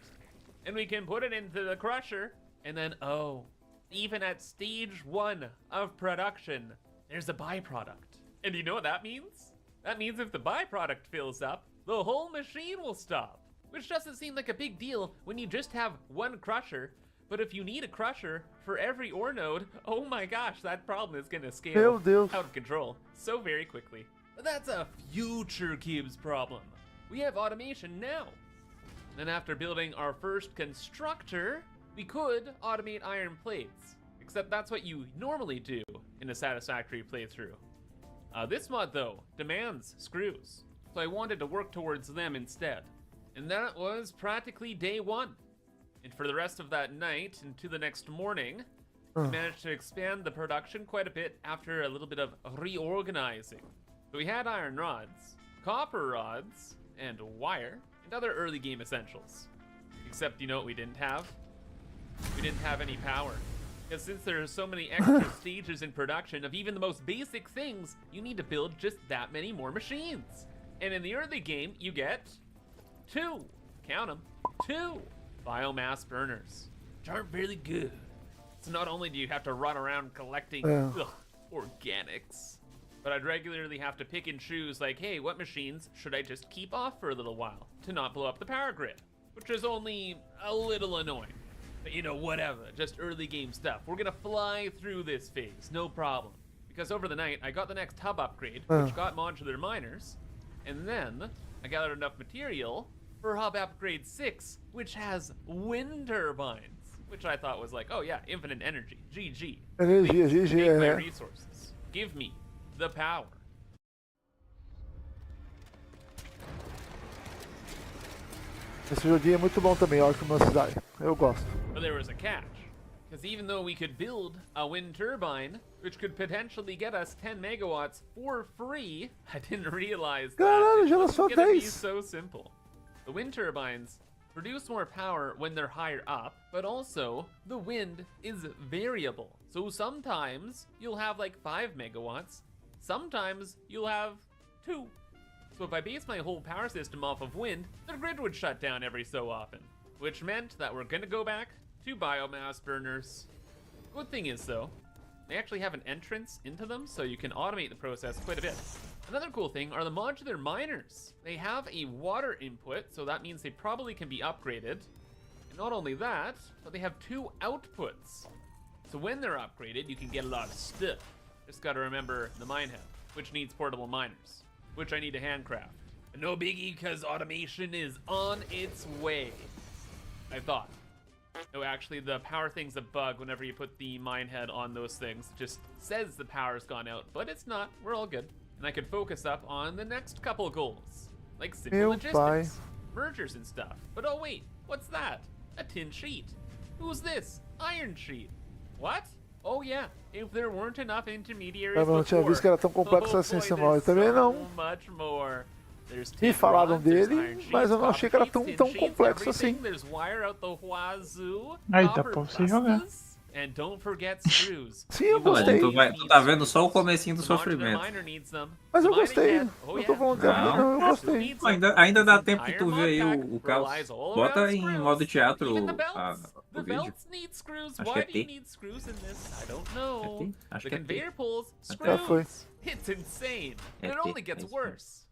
and we can put it into the crusher. And then, oh, even at stage 1 of production, there's a byproduct. And you know what that means? That means if the byproduct fills up, the whole machine will stop. Which doesn't seem like a big deal when you just have one crusher, but if you need a crusher for every ore node, oh my gosh, that problem is gonna scale Meu Deus. out of control so very quickly. But that's a future cubes problem. We have automation now. And after building our first constructor, we could automate iron plates. Except that's what you normally do in a Satisfactory playthrough. This mod though demands screws. so I wanted to work towards them instead. And that was practically day 1. And for the rest of that night into the next morning, we managed to expand the production quite a bit after a little bit of reorganizing. So we had iron rods, copper rods, and wire, and other early game essentials. Except, you know what we didn't have? We didn't have any power. Because since there are so many extra stages in production of even the most basic things, you need to build just that many more machines. And in the early game, you get 2, count them, 2 biomass burners, which aren't very good. So not only do you have to run around collecting organics, but I'd regularly have to pick and choose like, hey, what machines should I just keep off for a little while to not blow up the power grid? Which is only a little annoying. But you know, whatever, just early game stuff. We're gonna fly through this phase, no problem. Because over the night, I got the next hub upgrade, which got modular miners, and then I gathered enough material for hub upgrade 6, which has wind turbines, which I thought was like, oh yeah, infinite energy, GG. Energia, GG, Take my é. resources. Give me the power. Esse joguinho é muito bom também, ótimo na cidade. Eu gosto. But there was a catch. Because even though we could build a wind turbine, which could potentially get us 10 megawatts for free, I didn't realize Caralho, that já it lançou wasn't gonna be 10. so simple. The wind turbines produce more power when they're higher up, but also the wind is variable. So sometimes you'll have like 5 megawatts, sometimes you'll have 2. So if I base my whole power system off of wind, the grid would shut down every so often, which meant that we're gonna go back to biomass burners. Good thing is though, they actually have an entrance into them, so you can automate the process quite a bit. Another cool thing are the modular miners. They have a water input, so that means they probably can be upgraded. And not only that, but they have 2 outputs. So when they're upgraded, you can get a lot of stuff. Just gotta remember the mine head, which needs portable miners, which I need to handcraft. And no biggie, because automation is on its way, I thought. No, actually, the power thing's a bug whenever you put the mine head on those things. It just says the power's gone out, but it's not. We're all good. And I could focus up on the next couple goals, like simple Meu logistics, pai. mergers and stuff. But oh wait, what's that? A tin sheet. Who's this? Iron sheet. What? Oh yeah, if there weren't enough intermediaries Eu não tinha visto que era tão complexo assim esse mod. Também não. Much more. There's Me tin falaram rods, there's dele, iron sheets, mas eu não achei que era copper sheets, tão tin sheets, complexo everything. assim. There's wire out the wazoo, Aí dá copper pra você jogar. bustas, and don't forget screws. Sim, eu Even though gostei. Tu tá vendo só o comecinho do the modular sofrimento. miner needs them. Mas The eu mining gostei. head, oh Eu tô yeah. falando que Não. não, eu It gostei. needs them. Ainda dá This tempo de entire tu mod ver aí pack o caos. relies all Bota around em screws. modo teatro Even the belts. o The vídeo. belts need screws. Acho Why que é do you T. need screws in this? I don't know. Acho The que é conveyor T. pulls, Até foi. screws. It's insane. É And it T, only gets é isso mesmo. worse.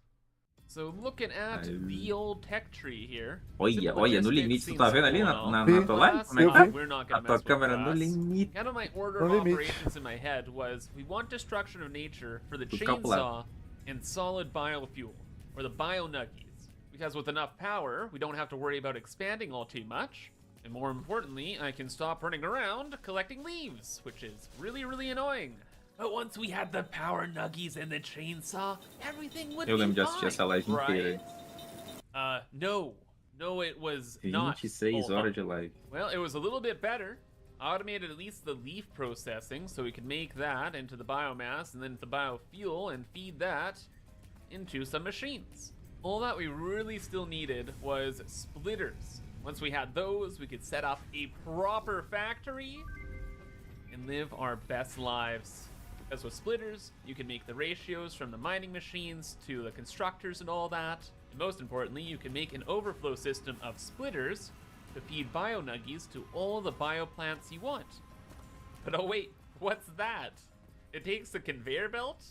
So looking at Aí. the old tech tree here. Olha, simple olha, no logistics limite. Tu seems tá vendo ali simple na and all. tua live? Glass, Como é que vi. we're not tá? gonna A tua mess with câmera no glass. limite. Kind of my order No of limite. operations in my head was we want destruction of nature for the Tudo calculado. chainsaw and solid biofuel, or the bio nuggies. Because with enough power, we don't have to worry about expanding all too much. And more importantly, I can stop running around collecting leaves, which is really, really annoying. But once we had the power nuggies and the chainsaw, everything would Eu be lembro de assistir essa live fine, inteira. right? No, it was not. 26 all horas fun. de live. Well, it was a little bit better. Automated at least the leaf processing, so we could make that into the biomass and then the biofuel and feed that into some machines. All that we really still needed was splitters. Once we had those, we could set up a proper factory and live our best lives. Because with splitters, you can make the ratios from the mining machines to the constructors and all that. And most importantly, you can make an overflow system of splitters to feed bio nuggies to all the bio plants you want. But oh wait, what's that? It takes a conveyor belt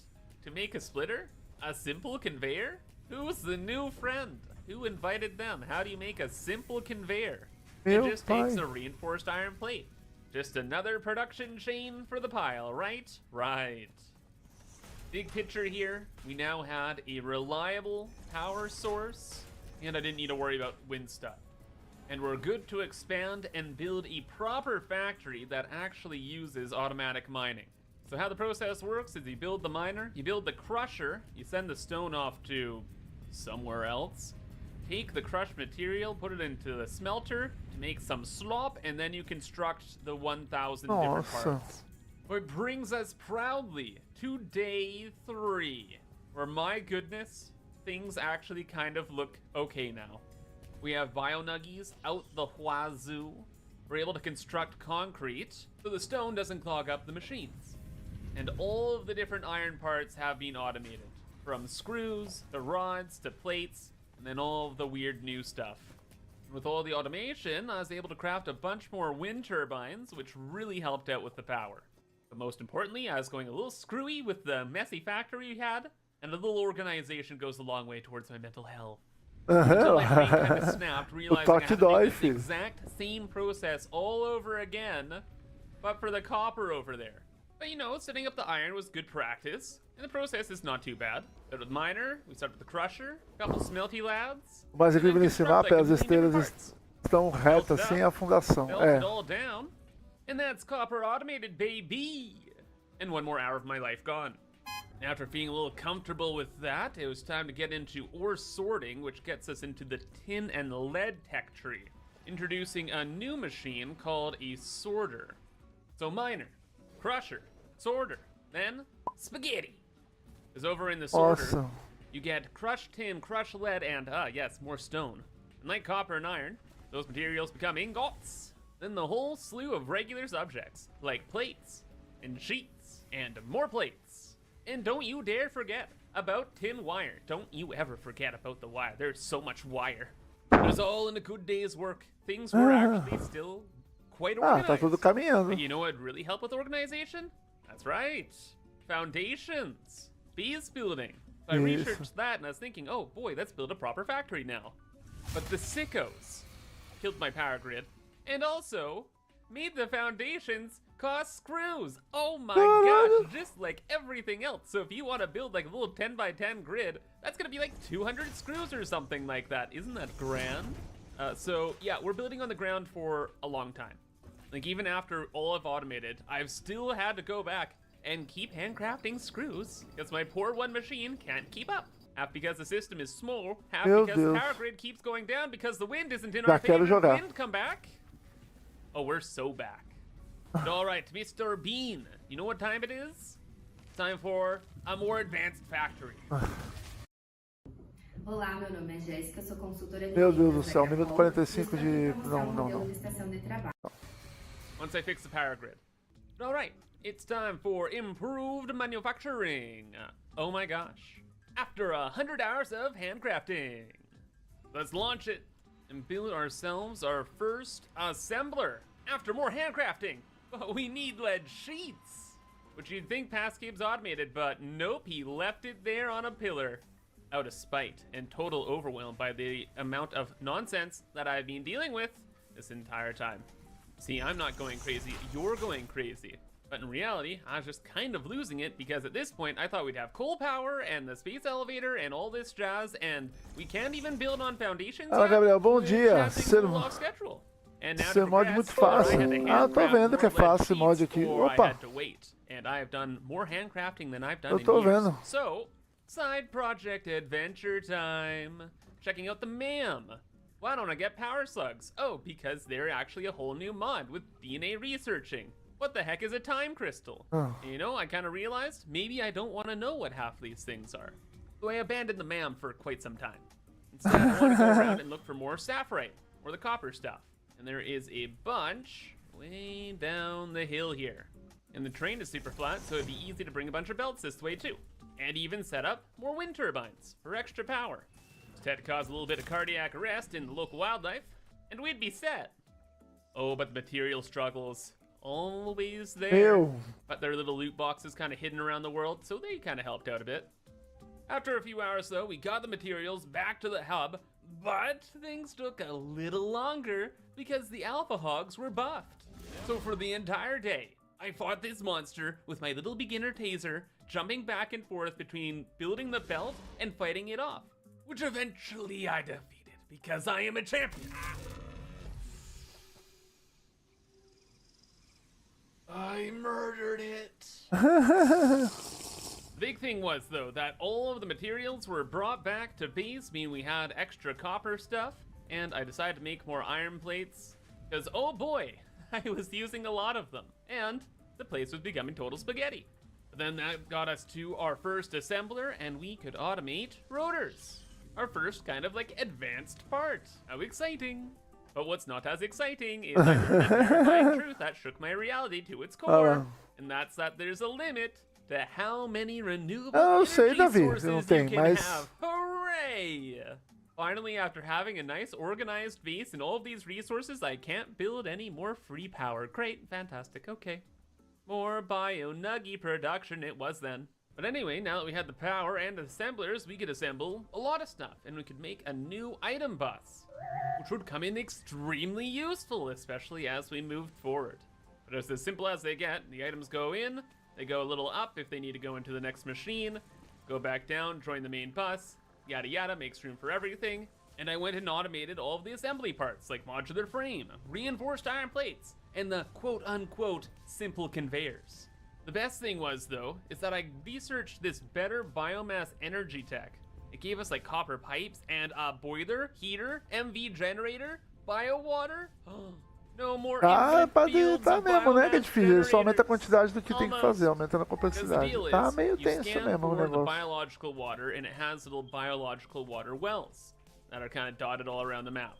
to make a splitter? A simple conveyor? Who's the new friend? Who invited them? How do you make a simple conveyor? Meu It just takes pai. a reinforced iron plate. Just another production chain for the pile, right? Right. Big picture here, we now had a reliable power source, and I didn't need to worry about wind stuff. And we're good to expand and build a proper factory that actually uses automatic mining. So how the process works is you build the miner, you build the crusher, you send the stone off to somewhere else. Take the crushed material, put it into the smelter to make some slop, and then you construct the 1,000 different Nossa. parts. It brings us proudly to day 3, where, my goodness, things actually kind of look okay now. We have bio-nuggies out the wazoo. We're able to construct concrete so the stone doesn't clog up the machines. And all of the different iron parts have been automated, from screws to rods to plates, and then all of the weird new stuff. And with all the automation, I was able to craft a bunch more wind turbines, which really helped out with the power. But most importantly, I was going a little screwy with the messy factory we had, and a little organization goes a long way towards my mental health. Until my brain kind of snapped, realizing I had to make this exact same process all over again, but for the copper over there. But you know, setting up the iron was good practice, and the process is not too bad. Started with miner, we started with the crusher, a couple smelty labs. O mais incrível nesse mapa é as estrelas parts. estão retas sem a fundação. Built it all down, and that's copper automated, baby! And one more hour of my life gone. After feeling a little comfortable with that, it was time to get into ore sorting, which gets us into the tin and lead tech tree, introducing a new machine called a sorter. So miner, crusher, sorter, then spaghetti. Because over in the sorter, Awesome. you get crushed tin, crushed lead, and, yes, more stone. And like copper and iron, those materials become ingots. Then the whole slew of regular subjects, like plates, and sheets, and more plates. And don't you dare forget about tin wire. Don't you ever forget about the wire. There's so much wire. It was all in a good day's work. Things were actually still quite organized. Tá tudo caminhando. But you know what would really help with organization? That's right. Foundations. Base building. So I Yes. researched that and I was thinking, oh boy, let's build a proper factory now. But the sickos killed my power grid and also made the foundations cost screws. Oh my gosh, just like everything else. So if you want to build like a little 10 by 10 grid, that's gonna be like 200 screws or something like that. Isn't that grand? So yeah, we're building on the ground for a long time. Like even after all I've automated, I've still had to go back and keep handcrafting screws because my poor one machine can't keep up. Half because the system is small, half Meu because the Deus. power grid keeps going down because the wind isn't in Já our quero favor. jogar. Wind, come back. Oh, we're so back. But all right, Mr. Bean, you know what time it is? It's time for a more advanced factory. Olá, meu nome é Jéssica, sou consultora de Meu Deus do vendas céu, da minuto Capcom, 45 e de... estamos Não, como não, modelo não. de estação de trabalho. Once I fix the power grid. But all right, it's time for improved manufacturing. Oh my gosh. After 100 hours of handcrafting. Let's launch it and build ourselves our first assembler. After more handcrafting, but we need lead sheets. Which you'd think Pascabe's automated, but nope, he left it there on a pillar. Out of spite and total overwhelmed by the amount of nonsense that I've been dealing with this entire time. See, I'm not going crazy, you're going crazy. But in reality, I was just kind of losing it because at this point, I thought we'd have coal power and the space elevator and all this jazz, and we can't even build on foundations Fala, yet. Gabriel, bom We're dia. passing Ser- a little off schedule. And now to Ser mod progress, muito fácil. I had to Ah, tô handcraft vendo que é more lead fácil esse mod sheets aqui. or I Opa. had to wait. And I have done more handcrafting than I've done Eu in tô years. vendo. So, side project adventure time. Checking out the MAM. Why don't I get power slugs? Oh, because they're actually a whole new mod with DNA researching. What the heck is a time crystal? Oh. You know, I kind of realized maybe I don't want to know what half these things are. So I abandoned the MAM for quite some time. Instead, I want to go around and look for more sapphirite or the copper stuff. And there is a bunch way down the hill here. And the terrain is super flat, so it'd be easy to bring a bunch of belts this way too. And even set up more wind turbines for extra power. Just had to cause a little bit of cardiac arrest in the local wildlife, and we'd be set. Oh, but the material struggles, always there. Meu. But there are little loot boxes kind of hidden around the world, so they kind of helped out a bit. After a few hours though, we got the materials back to the hub, but things took a little longer because the alpha hogs were buffed. So for the entire day, I fought this monster with my little beginner taser, jumping back and forth between building the belt and fighting it off, which eventually I defeated because I am a champion. I murdered it. big thing was, though, that all of the materials were brought back to base, meaning we had extra copper stuff, and I decided to make more iron plates, because, oh boy, I was using a lot of them, and the place was becoming total spaghetti. But then that got us to our first assembler, and we could automate rotors. Our first kind of like advanced part. How exciting. But what's not as exciting is I learned a terrifying truth that shook my reality to its core, and that's that there's a limit to how many renewable energy sources you can have. Hooray! Finally, after having a nice organized base and all of these resources, I can't build any more free power. Great, fantastic, okay. More bio-nuggy production it was then. But anyway, now that we had the power and assemblers, we could assemble a lot of stuff, and we could make a new item bus, which would come in extremely useful, especially as we moved forward. But it's as simple as they get. The items go in, they go a little up if they need to go into the next machine, go back down, join the main bus, yada yada, makes room for everything. And I went and automated all of the assembly parts, like modular frame, reinforced iron plates, and the quote-unquote simple conveyors. The best thing was, though, is that I researched this better biomass energy tech. It gave us like copper pipes and a boiler, heater, MV generator, biowater. No more tá mesmo, né? Que é difícil, só aumenta a quantidade do que tem que fazer, aumentando a complexidade. Tá meio tenso mesmo o negócio. Biological water, and it has little biological water wells that are kind of dotted all around the map.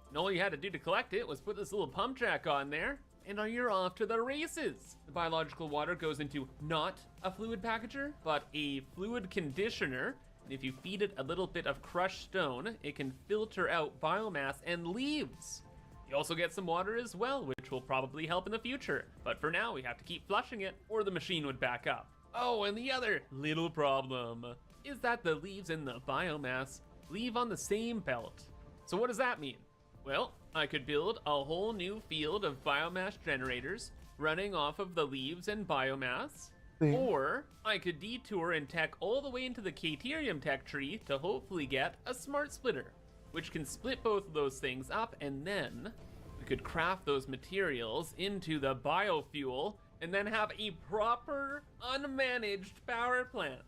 And all you had to do to collect it was put this little pump jack on there, and you're off to the races. The biological water goes into not a fluid packager, but a fluid conditioner. And if you feed it a little bit of crushed stone, it can filter out biomass and leaves. You also get some water as well, which will probably help in the future. But for now, we have to keep flushing it, or the machine would back up. Oh, and the other little problem is that the leaves and the biomass leave on the same belt. So what does that mean? Well, I could build a whole new field of biomass generators running off of the leaves and biomass, or I could detour and tech all the way into the Caterium tech tree to hopefully get a smart splitter, which can split both of those things up, and then we could craft those materials into the biofuel and then have a proper, unmanaged power plant.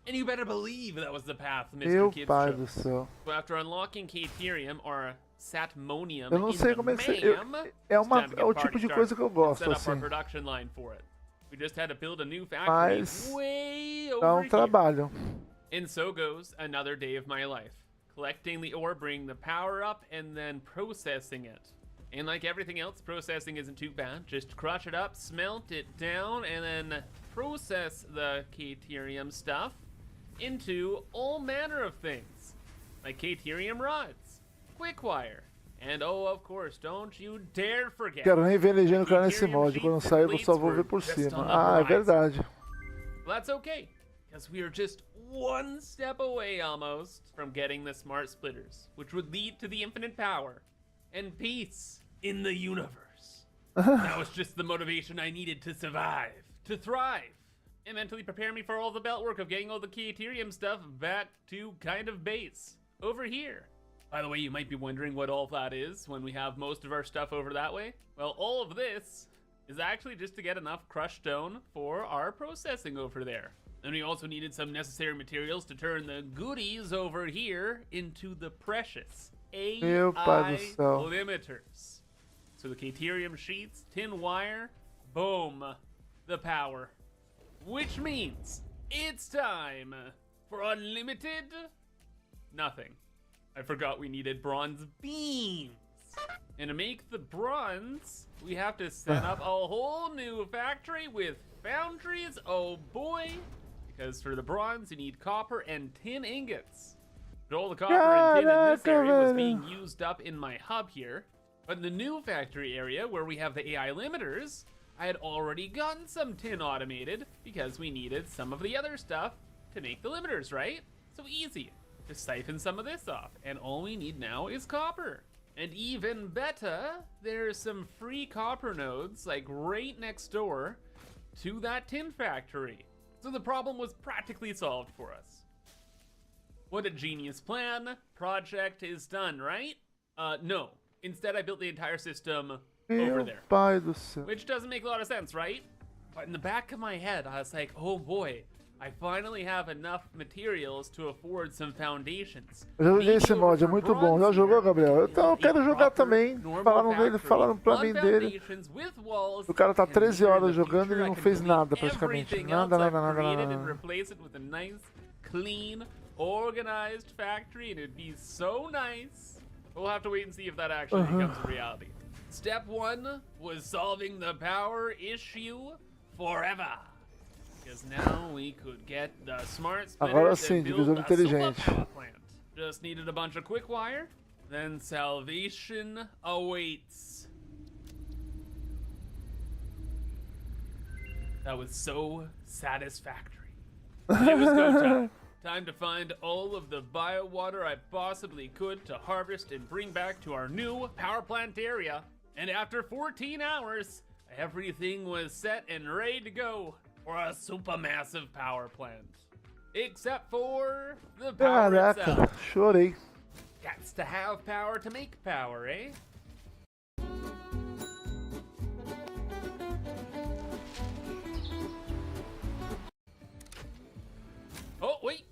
And you better believe that was the path Mr. Kids chose. So after unlocking Caterium, or Satmonium, eu não sei como é que é o tipo de coisa que eu gosto, assim. We just had to build a new factory way over here. Trabalho. And so goes another day of my life. Collecting the ore, bringing the power up, and then processing it. And like everything else, processing isn't too bad. Just crush it up, smelt it down, and then process the Caterium stuff into all manner of things. Like Caterium rods, quick wire, and oh, of course, don't you dare forget. Quero nem ver legenda cara nesse mod. Quando sair, eu só vou ver por cima. Ah, é verdade. Well, that's okay, because we are just one step away almost from getting the smart splitters, which would lead to the infinite power and peace in the universe. That was just the motivation I needed to survive, to thrive, and mentally prepare me for all the belt work of getting all the Caterium stuff back to kind of base over here. By the way, you might be wondering what all that is when we have most of our stuff over that way. Well, all of this is actually just to get enough crushed stone for our processing over there. And we also needed some necessary materials to turn the goodies over here into the precious AI limiters. So the Caterium sheets, tin wire, boom, the power. Which means it's time for unlimited nothing. I forgot we needed bronze beams. And to make the bronze, we have to set up a whole new factory with foundries, oh boy. Because for the bronze, you need copper and tin ingots. But all the copper and tin in this area was being used up in my hub here. But in the new factory area, where we have the AI limiters, I had already gotten some tin automated because we needed some of the other stuff to make the limiters, right? So easy. Just siphon some of this off, and all we need now is copper. And even better, there's some free copper nodes, like right next door to that tin factory. So the problem was practically solved for us. What a genius plan. Project is done, right? No. Instead, I built the entire system over there. Which doesn't make a lot of sense, right? But in the back of my head, I was like, oh boy, I finally have enough materials to afford some foundations. Eu já joguei esse mod, é muito bom. Já jogou, Gabriel? Então eu quero jogar também. Falaram pra mim dele. O cara tá 13 horas jogando e ele não fez nada praticamente. Nada. Clean, organized factory, and it'd be so nice. We'll have to wait and see if that actually becomes a reality. Step 1 was solving the power issue forever. Because now we could get the smart Agora splitters sim, and build divisor a inteligente. super power plant. Just needed a bunch of quick wire, then salvation awaits. That was so satisfactory. It was go time. Time to find all of the bio water I possibly could to harvest and bring back to our new power plant area. And after 14 hours, everything was set and ready to go for a supermassive power plant. Except for the power Caraca, itself. chorei. Gats to have power to make power, eh? Oh, wait.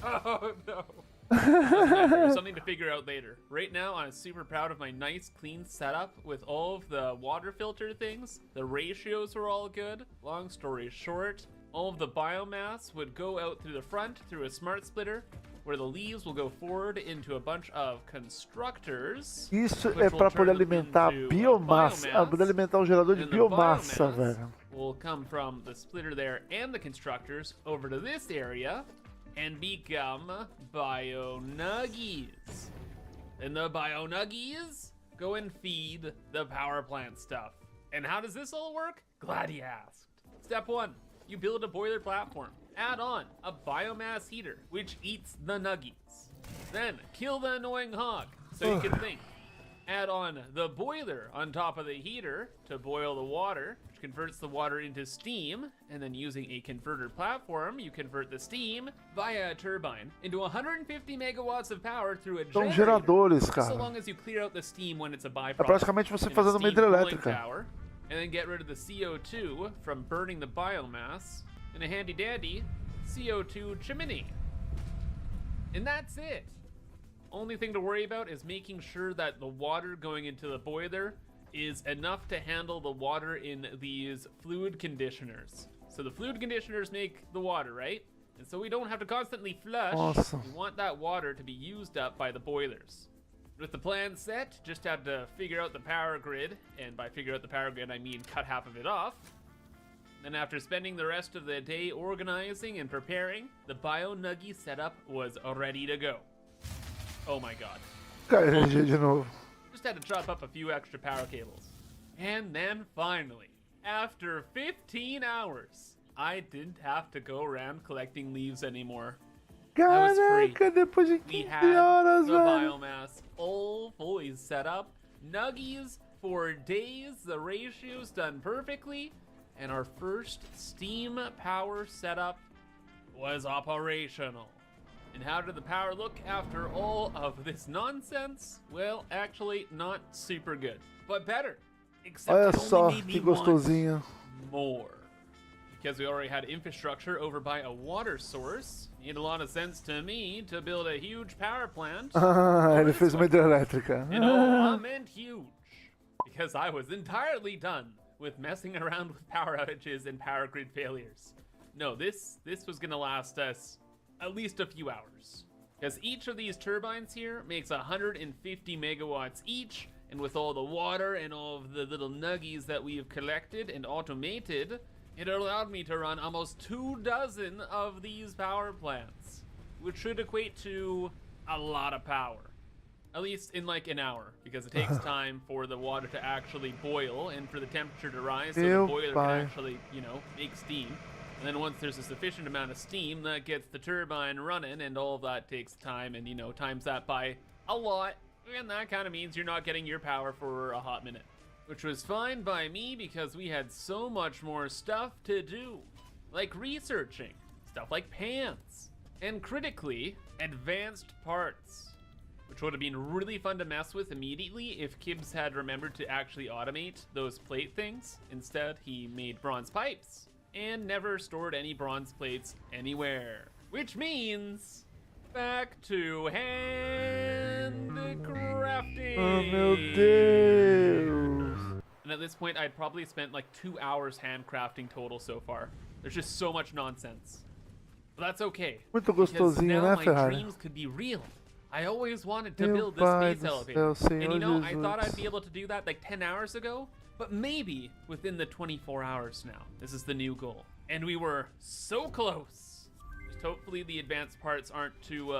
Oh, no. There's something to figure out later. Right now, I'm super proud of my nice, clean setup with all of the water filter things. The ratios were all good. Long story short, all of the biomass would go out through the front through a smart splitter, where the leaves will go forward into a bunch of constructors. Isso é pra poder alimentar a biomassa. É poder alimentar o gerador de biomassa, velho. Will come from the splitter there and the constructors over to this area and become bio-nuggies. And the bio-nuggies go and feed the power plant stuff. And how does this all work? Glad you asked. Step 1, you build a boiler platform. Add on a biomass heater, which eats the nuggies. Then kill the annoying hog, so you can think. Add on the boiler on top of the heater to boil the water, which converts the water into steam, and then using a converter platform, you convert the steam via a turbine into 150 megawatts of power through a São generator, geradores, cara. so long as you clear out the steam when it's a byproduct. É praticamente você in a fazendo uma steam cooling hidrelétrica. tower, and then get rid of the CO2 from burning the biomass in a handy dandy CO2 chimney. And that's it. Only thing to worry about is making sure that the water going into the boiler is enough to handle the water in these fluid conditioners. So the fluid conditioners make the water, right? And so we don't have to constantly flush. Awesome. We want that water to be used up by the boilers. With the plan set, just had to figure out the power grid, and by figure out the power grid I mean cut half of it off. Then after spending the rest of the day organizing and preparing, the bio-nuggie setup was ready to go. Oh my god. Cai energia de novo. Just had to chop up a few extra power cables. And then finally, after 15 hours, I didn't have to go around collecting leaves anymore. I was free. Caraca, depois de We 15 had horas, the velho. biomass all fully set up, nuggies for days, the ratios done perfectly, and our first steam power setup was operational. And how did the power look after all of this nonsense? Well, actually, not super good, but better. Except Olha it só only made me que gostosinho. want more. Because we already had infrastructure over by a water source, it made a lot of sense to me to build a huge power plant. Ah, ele fez uma hidrelétrica. And I meant huge. Because I was entirely done with messing around with power outages and power grid failures. No, this was gonna last us at least a few hours. Because each of these turbines here makes 150 megawatts each, and with all the water and all of the little nuggies that we have collected and automated, it allowed me to run almost 24 of these power plants, which should equate to a lot of power. At least in like an hour, because it takes time for the water to actually boil and for the temperature to rise so the boiler can actually, you know, make steam. And then once there's a sufficient amount of steam, that gets the turbine running, and all of that takes time, and, you know, times that by a lot, and that kind of means you're not getting your power for a hot minute. Which was fine by me, because we had so much more stuff to do. Like researching, stuff like pants, and critically, advanced parts. Which would have been really fun to mess with immediately if Kibbs had remembered to actually automate those plate things. Instead, he made bronze pipes. and never stored any bronze plates anywhere. Which means back to handcrafting. Oh, meu Deus. And at this point, I'd probably spent like 2 hours handcrafting total so far. There's just so much nonsense. But that's okay. Muito because gostosinho, now né, my Ferrari? dreams could be real. I always wanted to Meu build this pai space do elevator. céu, And you Senhor know, I thought Jesus. I'd be able to do that like 10 hours ago, but maybe within the 24 hours now. This is the new goal. And we were so close. Just hopefully the advanced parts aren't too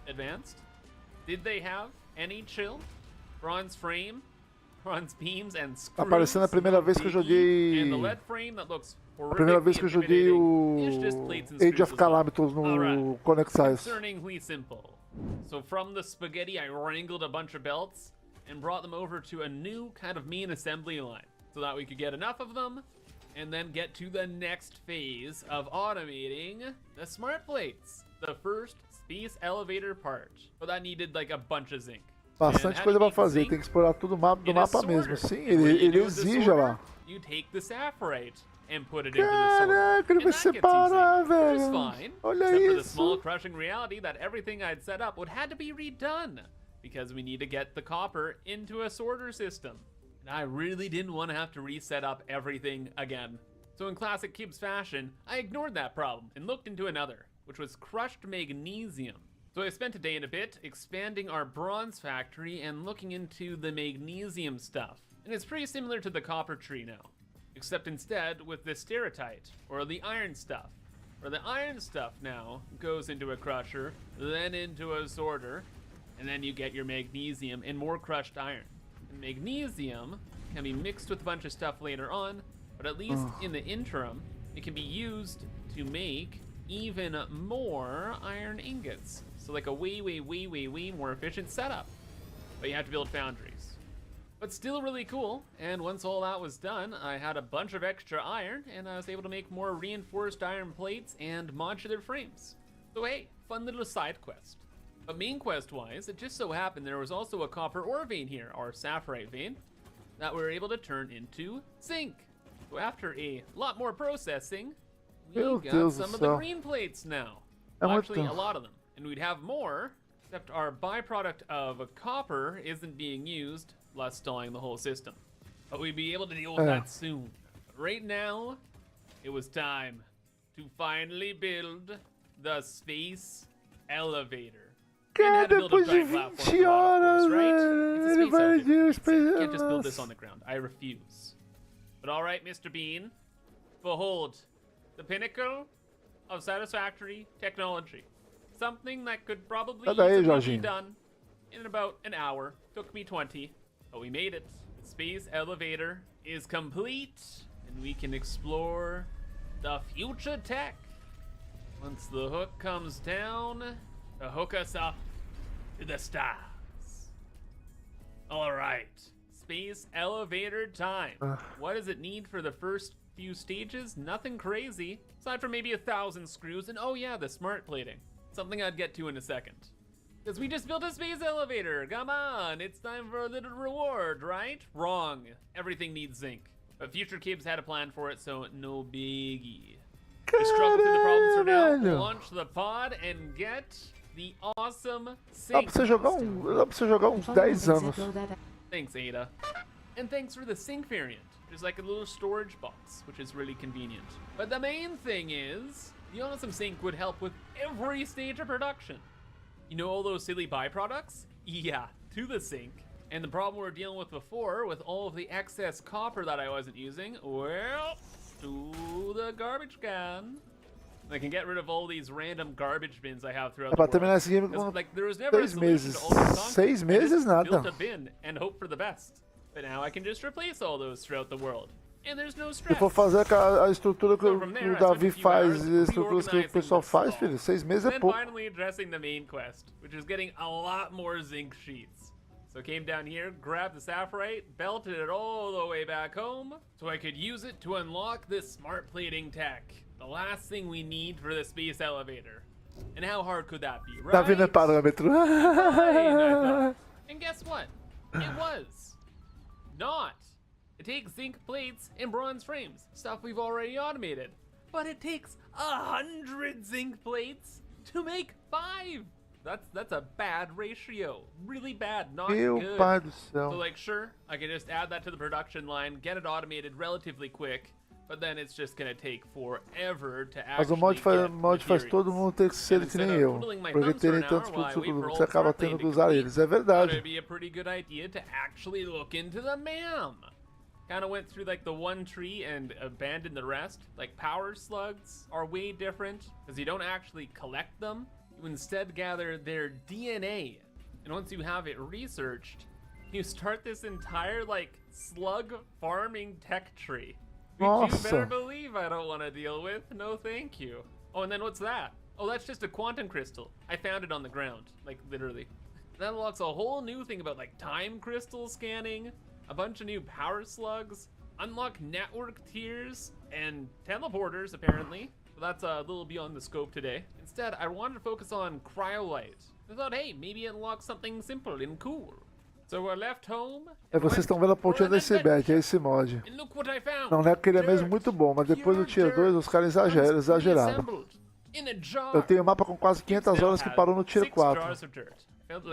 advanced. Did they have any chill? Bronze frame, bronze beams, and screws. Aparecendo a primeira vez que eu joguei. And the lead frame that looks A primeira vez que eu joguei o Age of Calamitos no Connect-Size. Concerningly simple. So from the spaghetti, I wrangled a bunch of belts and brought them over to a new kind of main assembly line so that we could get enough of them and then get to the next phase of automating the smart plates, the first space elevator part. But that needed like a bunch of zinc. Bastante coisa pra fazer, tem que explorar tudo do mapa mesmo. Sim, ele exige lá. You take the sapphirite and put it into the sorter. Caraca, ele vai separar, velho. Olha Except for the small isso. crushing reality that everything I'd set up would had to be redone because we need to get the copper into a sorter system. And I really didn't want to have to reset up everything again. So in classic Kibbs fashion, I ignored that problem and looked into another, which was crushed magnesium. So I spent a day and a bit expanding our bronze factory and looking into the magnesium stuff. And it's pretty similar to the copper tree now, except instead with the stereotype, or the iron stuff. Where the iron stuff now goes into a crusher, then into a sorter, and then you get your magnesium and more crushed iron. And magnesium can be mixed with a bunch of stuff later on, but at least in the interim, it can be used to make even more iron ingots. So like a way more efficient setup. But you have to build foundries. But still really cool, and once all that was done, I had a bunch of extra iron, and I was able to make more reinforced iron plates and modular frames. So hey, fun little side quest. But main quest-wise, it just so happened there was also a copper ore vein here, or sapphirite vein, that we were able to turn into zinc. So after a lot more processing, we got some of the green plates now. Well, actually, a lot of them. And we'd have more, except our byproduct of copper isn't being used, thus stalling the whole system. But we'd be able to deal with that soon. But right now, it was time to finally build the space elevator. Cara, depois de 20 horas, velho, ele vai ver o Space You can't just build this on the ground. I refuse. But all right, Mr. Bean, behold, the pinnacle of satisfactory technology. Something that could probably easily be done in about an hour. Took me 20, but we made it. The space elevator is complete, and we can explore the future tech. Once the hook comes down to hook us up to the stars. All right, space elevator time. What does it need for the first few stages? Nothing crazy, aside from maybe 1,000 screws, and oh yeah, the smart plating. Something I'd get to in a second. Because we just built a space elevator, come on, it's time for a little reward, right? Wrong, everything needs zinc. But Future Kibbs had a plan for it, so no biggie. We struggle through the problems for now, launch the pod, and get the awesome Dá sync. pra você jogar uns 10 anos. Thanks, Ada. And thanks for the sync variant. There's like a little storage box, which is really convenient. But the main thing is, the awesome sync would help with every stage of production. You know all those silly byproducts? Yeah, to the sink. And the problem we were dealing with before, with all of the excess copper that I wasn't using, well, to the garbage can. I can get rid of all these random garbage bins I have throughout the world. Terminar esse game com Like, there was never a 6 solution meses. to all the songs. 6 meses I just nada. built a bin and hope for the best. But now I can just replace all those throughout the world. And there's no Se stress. for fazer a estrutura que o Davi faz e as estruturas que o pessoal faz, filho, 6 meses é Then pouco. finally addressing the main quest, which is getting a lot more zinc sheets. So I came down here, grabbed the sapphirite, belted it all the way back home, so I could use it to unlock this smart plating tech. The last thing we need for the space elevator. And how hard could that be, right? Davi não é parâmetro. Right, I thought. And guess what? It was not. It takes zinc plates and bronze frames, stuff we've already automated. But it takes 100 zinc plates to make 5. That's a bad ratio. Really bad, not Meu good. pai do So céu. like, sure, I can just add that to the production line, get it automated relatively quick, but then it's just gonna take forever to Mas actually o mod faz materials. todo mundo ter que ser que nem eu. Porque terem tantos produtos, você acaba tendo que usar eles. É Thought verdade. it'd be a pretty good idea to actually look into the MAM. Kind of went through like the one tree and abandoned the rest. Like power slugs are way different because you don't actually collect them. You instead gather their DNA. And once you have it researched, you start this entire like slug farming tech tree. Which you better Nossa. believe I don't want to deal with. No thank you. Oh, and then what's that? Oh, that's just a quantum crystal. I found it on the ground, like literally. That unlocks a whole new thing about like time crystal scanning, a bunch of new power slugs, unlock network tiers, and teleporters apparently. But that's a little beyond the scope today. Instead, I wanted to focus on cryolite. I thought, hey, maybe it unlocks something simple and cool. So I left home. É, vocês estão vendo a pontinha do iceberg, é esse mod. And look what I found. Não é que ele é mesmo muito bom, mas depois do Tier 2 os caras exageraram. Eu tenho mapa com quase 500 horas que parou no Tier 4.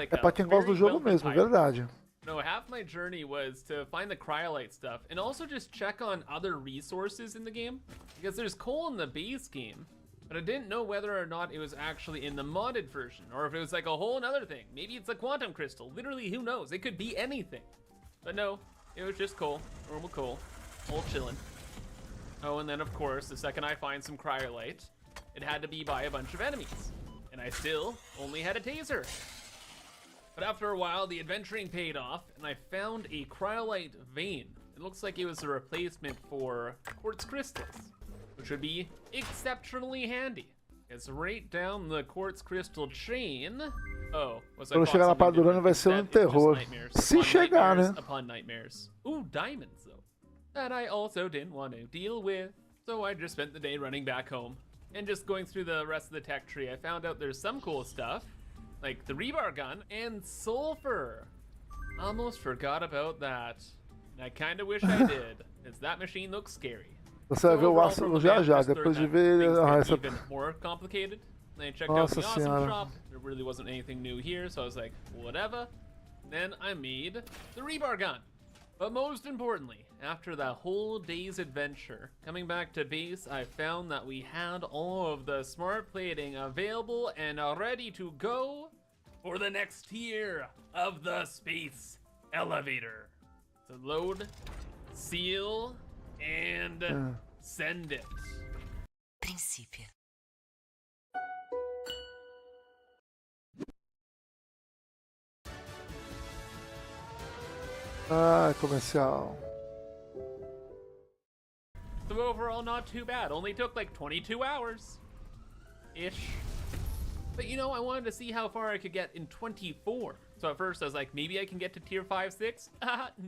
É pra quem gosta do jogo mesmo, verdade. No, half my journey was to find the cryolite stuff and also just check on other resources in the game. Because there's coal in the base game, but I didn't know whether or not it was actually in the modded version or if it was like a whole another thing. Maybe it's a quantum crystal. Literally, who knows? It could be anything. But no, it was just coal, normal coal, all chillin'. Oh, and then of course, the second I find some cryolite, it had to be by a bunch of enemies. And I still only had a taser. But after a while, the adventuring paid off, and I found a cryolite vein. It looks like it was a replacement for quartz crystals, which would be exceptionally handy. It's right down the quartz crystal chain. Oh, was I Quando chegar na parte do Urânio vai ser um terror. Se chegar, né? Upon nightmares. Ooh, diamonds though. That I also didn't want to deal with. So I just spent the day running back home and just going through the rest of the tech tree. I found out there's some cool stuff, like the rebar gun and sulfur. Almost forgot about that. And I kind of wish I did, as that machine looks scary. Você vai ver o ácido já já, depois de ver essa... Even more complicated. Then I checked out the Nossa awesome senhora. shop. There really wasn't anything new here, so I was like, whatever. Then I made the rebar gun. But most importantly, after that whole day's adventure, coming back to base, I found that we had all of the smart plating available and ready to go for the next tier of the space elevator. To load, seal, and send it. Princípio. Ah, comercial. So overall, not too bad. Only took like 22 hours. Ish. But you know, I wanted to see how far I could get in 24. So at first I was like, maybe I can get to tier 5, 6?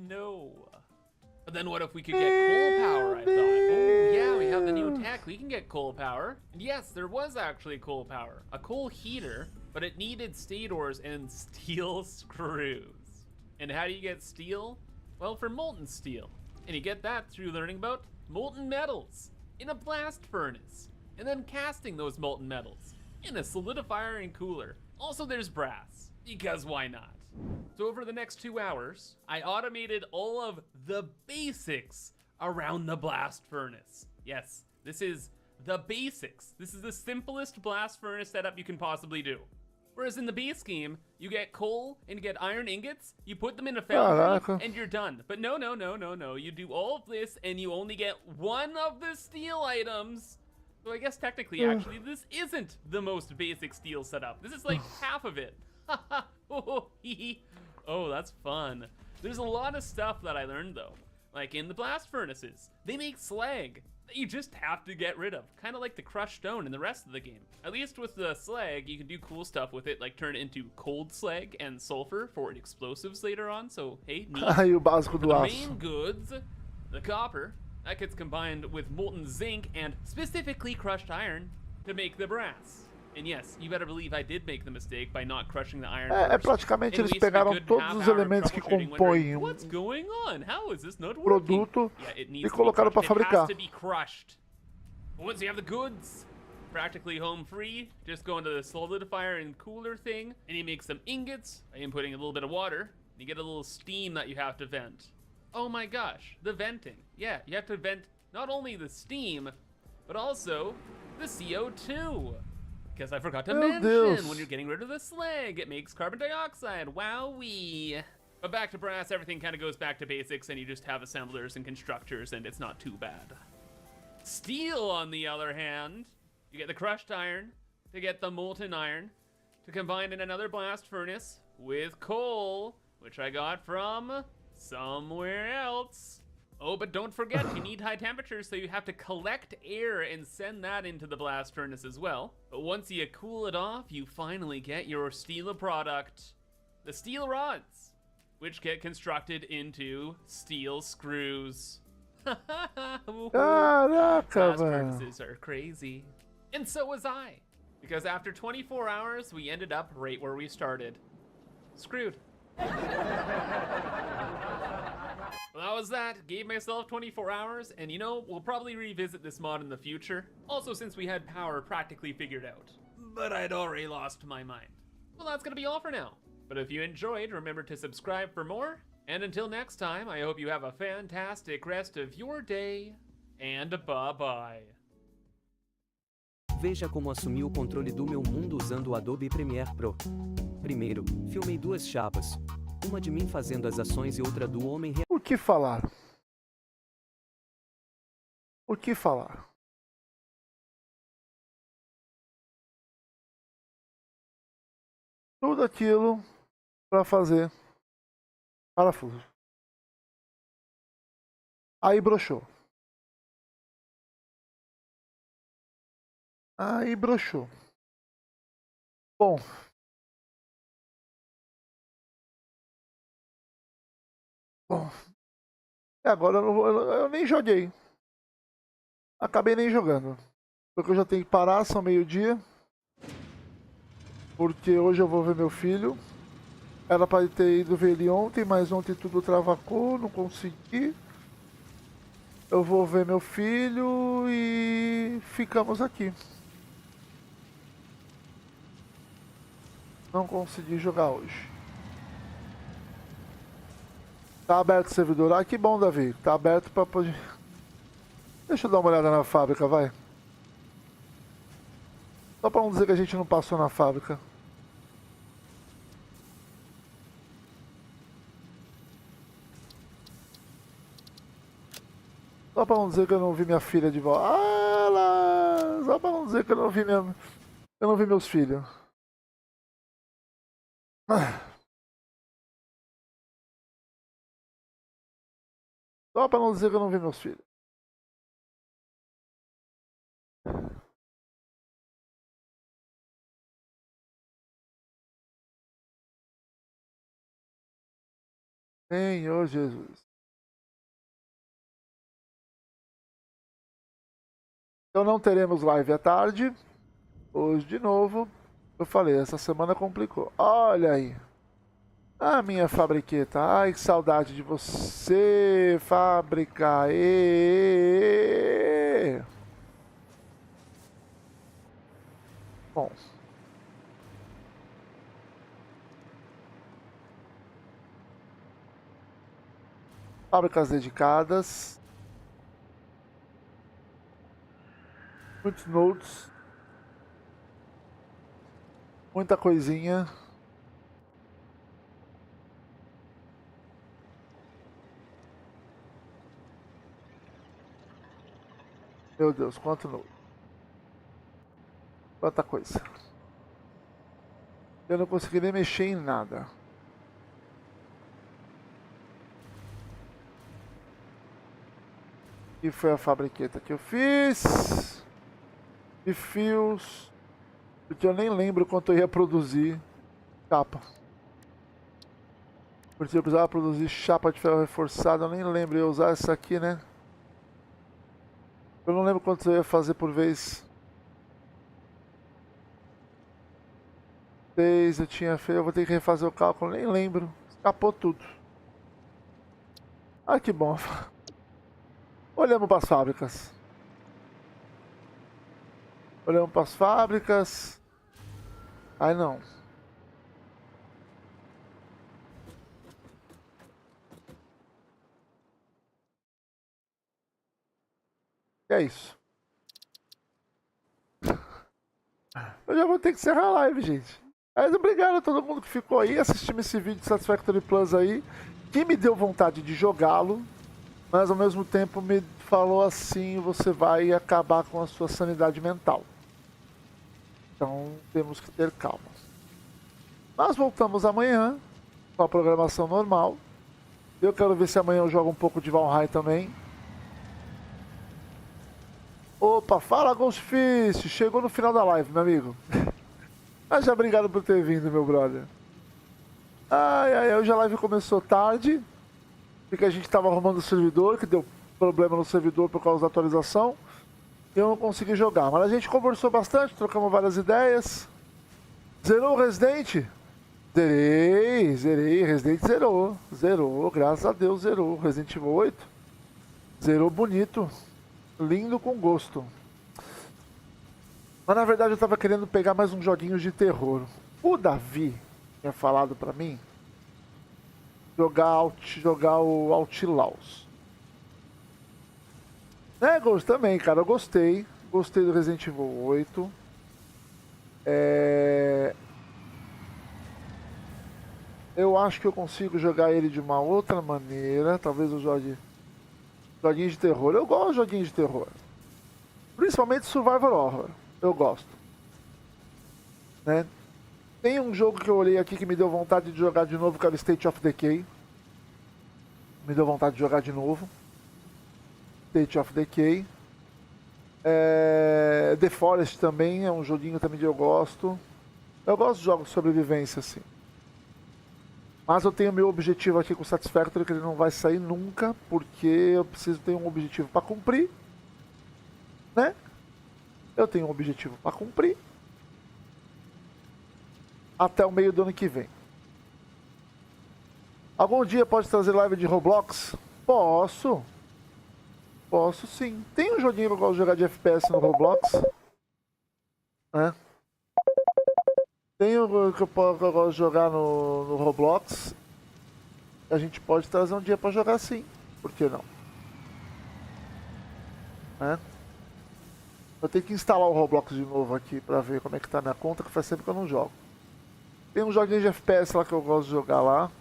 No. But then what if we could get coal power, I thought. Oh yeah, we have the new tech. We can get coal power. And yes, there was actually coal power. A coal heater, but it needed stadors and steel screws. And how do you get steel? Well, from molten steel. And you get that through learning about molten metals in a blast furnace. And then casting those molten metals in a solidifier and cooler. Also, there's brass, because why not? So over the next 2 hours, I automated all of the basics around the blast furnace. Yes, this is the basics. This is the simplest blast furnace setup you can possibly do. Whereas in the base game, you get coal and you get iron ingots, you put them in a foundry, and you're done. But no. You do all of this and you only get one of the steel items. So I guess technically, actually, this isn't the most basic steel setup. This is like half of it. Oh, that's fun. There's a lot of stuff that I learned though. Like in the blast furnaces, they make slag that you just have to get rid of. Kind of like the crushed stone in the rest of the game. At least with the slag, you can do cool stuff with it, like turn it into cold slag and sulfur for explosives later on. So hey, neat. Aí o básico do The aço. main goods, the copper, that gets combined with molten zinc and specifically crushed iron to make the brass. And yes, you better believe I did make the mistake by not crushing the iron É first. praticamente And eles wasted a pegaram good todos half os hour elementos que troubleshooting, compõem wondering, What's going on? How is this not working? produto Yeah, it e needs to be colocaram para crushed. It has fabricar. to be crushed. But once you have the goods, practically home free, just go into the solidifier and cooler thing, and you make some ingots by inputting a little bit of water, and you get a little steam that you have to vent. Oh my gosh, the venting. Yeah, you have to vent not only the steam, but also the CO2. Because I forgot to mention, Deus. when you're getting rid of the slag, it makes carbon dioxide. Wowee. But back to brass, everything kind of goes back to basics, and you just have assemblers and constructors, and it's not too bad. Steel, on the other hand, you get the crushed iron to get the molten iron to combine in another blast furnace with coal, which I got from somewhere else. Oh, but don't forget, you need high temperatures, so you have to collect air and send that into the blast furnace as well. But once you cool it off, you finally get your steel product, the steel rods, which get constructed into steel screws. Caraca, Blast velho. furnaces are crazy. And so was I. Because after 24 hours, we ended up right where we started. Screwed. Well, that was that. Gave myself 24 hours, and you know, we'll probably revisit this mod in the future. Also, since we had power practically figured out. But I'd already lost my mind. Well, that's gonna be all for now. But if you enjoyed, remember to subscribe for more. And until next time, I hope you have a fantastic rest of your day. And bye-bye. Veja como assumi o controle do meu mundo usando o Adobe Premiere Pro. Primeiro, filmei duas chapas. Uma de mim fazendo as ações e outra do homem O que falar? O que falar? Tudo aquilo para fazer parafuso. Aí broxou. Aí broxou. Bom. Bom. E agora eu nem joguei. Acabei nem jogando. Porque eu já tenho que parar, são meio-dia. Porque hoje eu vou ver meu filho. Era para ter ido ver ele ontem, mas ontem tudo travacou, não consegui. Eu vou ver meu filho e ficamos aqui. Não consegui jogar hoje. Tá aberto o servidor. Ah, que bom, Davi. Tá aberto para poder... Deixa eu dar uma olhada na fábrica, vai. Só para não dizer que a gente não passou na fábrica. Só para não dizer que eu não vi minha filha de volta. Ah, lá. Só para não dizer que eu não vi eu não vi meus filhos. Só para não dizer que eu não vi meus filhos. Senhor Jesus. Então não teremos live à tarde. Hoje de novo. Eu falei, essa semana complicou. Olha aí. A minha fabriqueta. Ai, que saudade de você, Fabrica. Bom. Fábricas dedicadas. Muitos nodes. Muita coisinha. Meu Deus, quanto node. Quanta coisa. Eu não consegui nem mexer em nada. E foi a fabriqueta que eu fiz. De fios. Porque eu nem lembro quanto eu ia produzir chapa. Porque eu precisava produzir chapa de ferro reforçado. Eu nem lembro. Eu ia usar essa aqui, né? Eu não lembro quanto eu ia fazer por vez. 6 eu tinha feito, eu vou ter que refazer o cálculo, nem lembro. Escapou tudo. Ah, que bom. Olhamos para as fábricas. Olhamos para as fábricas. Aí não. E é isso. Eu já vou ter que encerrar a live, gente. Mas obrigado a todo mundo que ficou aí assistindo esse vídeo de Satisfactory Plus aí. Que me deu vontade de jogá-lo. Mas ao mesmo tempo me falou assim, você vai acabar com a sua sanidade mental. Então temos que ter calma. Nós voltamos amanhã com a programação normal. Eu quero ver se amanhã eu jogo um pouco de Valheim também. Opa, fala Ghostfish! Chegou no final da live, meu amigo. Mas já obrigado por ter vindo, meu brother. Hoje a live começou tarde. Porque a gente estava arrumando o servidor, que deu problema no servidor por causa da atualização. E eu não consegui jogar. Mas a gente conversou bastante, trocamos várias ideias. Zerou o Resident? Zerei. Resident zerou, graças a Deus zerou. Resident Evil 8. Zerou bonito. Lindo com gosto. Mas na verdade eu tava querendo pegar mais uns joguinhos de terror. O Davi tinha falado pra mim jogar o Outlaws. Né, Ghost? Também, cara, eu gostei. Gostei do Resident Evil 8. Eu acho que eu consigo jogar ele de uma outra maneira. Talvez eu jogue joguinhos de terror. Eu gosto de joguinhos de terror. Principalmente Survivor Horror. Eu gosto. Né? Tem um jogo que eu olhei aqui que me deu vontade de jogar de novo, que era o State of Decay. Me deu vontade de jogar de novo. State of Decay. The Forest também é um joguinho também que eu gosto. Eu gosto de jogos de sobrevivência, assim. Mas eu tenho meu objetivo aqui com o Satisfactory, que ele não vai sair nunca, porque eu preciso ter um objetivo para cumprir. Né? Eu tenho um objetivo para cumprir. Até o meio do ano que vem. Algum dia pode trazer live de Roblox? Posso. Posso sim. Tem um joguinho que eu gosto de jogar de FPS no Roblox. Né? Tem um que eu gosto de jogar no Roblox. A gente pode trazer um dia pra jogar sim. Por que não? Né? Eu tenho que instalar o Roblox de novo aqui pra ver como é que tá a minha conta, que faz tempo que eu não jogo. Tem um joguinho de FPS lá que eu gosto de jogar lá.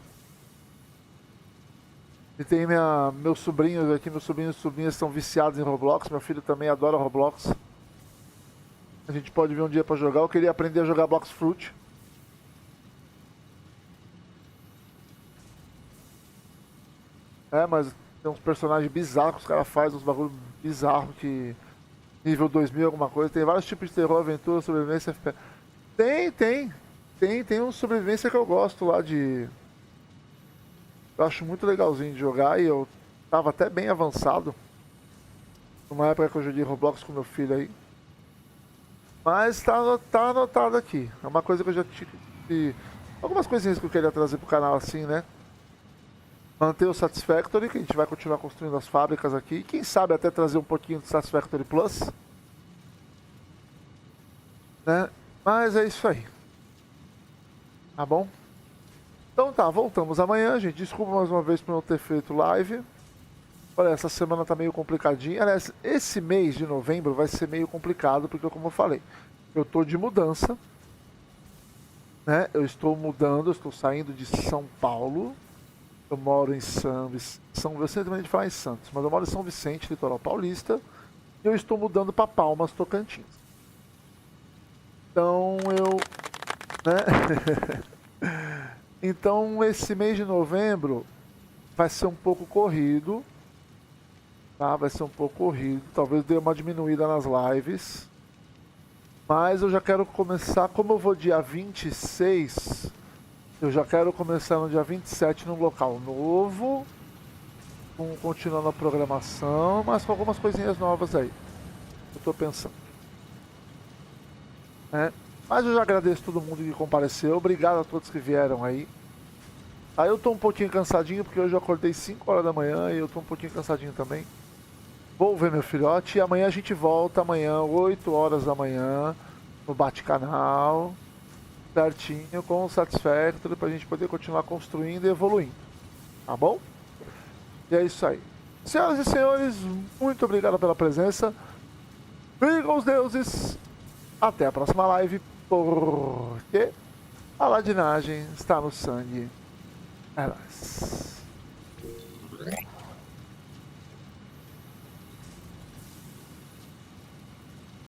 E tem meus sobrinhos aqui, meus sobrinhos e sobrinhas estão viciados em Roblox. Meu filho também adora Roblox. A gente pode ver um dia pra jogar. Eu queria aprender a jogar Blox Fruit. Mas tem uns personagens bizarros que os caras fazem, uns bagulho bizarros que... Nível 2000 alguma coisa. Tem vários tipos de terror, aventura, sobrevivência, FPS. Tem um sobrevivência que eu gosto lá de... Eu acho muito legalzinho de jogar e eu tava até bem avançado. Numa época que eu joguei Roblox com meu filho aí. Mas tá anotado aqui. É uma coisa que eu já tinha... Algumas coisinhas que eu queria trazer pro canal assim, né? Manter o Satisfactory, que a gente vai continuar construindo as fábricas aqui. E quem sabe até trazer um pouquinho de Satisfactory Plus. Né? Mas é isso aí. Tá bom? Então tá, voltamos amanhã, gente. Desculpa mais uma vez por não ter feito live. Olha, essa semana tá meio complicadinha. Aliás, esse mês de novembro vai ser meio complicado, porque como eu falei, eu tô de mudança. Né? Eu estou mudando, eu estou saindo de São Paulo. Eu moro em eu sei também de falar em Santos, mas eu moro em São Vicente, litoral paulista. E eu estou mudando para Palmas, Tocantins. Então Então esse mês de novembro vai ser um pouco corrido. Tá? Vai ser um pouco corrido. Talvez dê uma diminuída nas lives. Mas eu já quero começar, como eu vou dia 26, eu já quero começar no dia 27 num local novo, continuando a programação, mas com algumas coisinhas novas aí. Eu tô pensando. Mas eu já agradeço todo mundo que compareceu. Obrigado a todos que vieram aí. Aí eu tô um pouquinho cansadinho, porque hoje eu acordei 5 horas da manhã e eu tô um pouquinho cansadinho também. Vou ver meu filhote e amanhã a gente volta, amanhã, 8 horas da manhã, no Bate-Canal, certinho, com o Satisfactory, pra gente poder continuar construindo e evoluindo. Tá bom? E é isso aí. Senhoras e senhores, muito obrigado pela presença. Brigam os deuses. Até a próxima live, porque a ladinagem está no sangue. É nóis.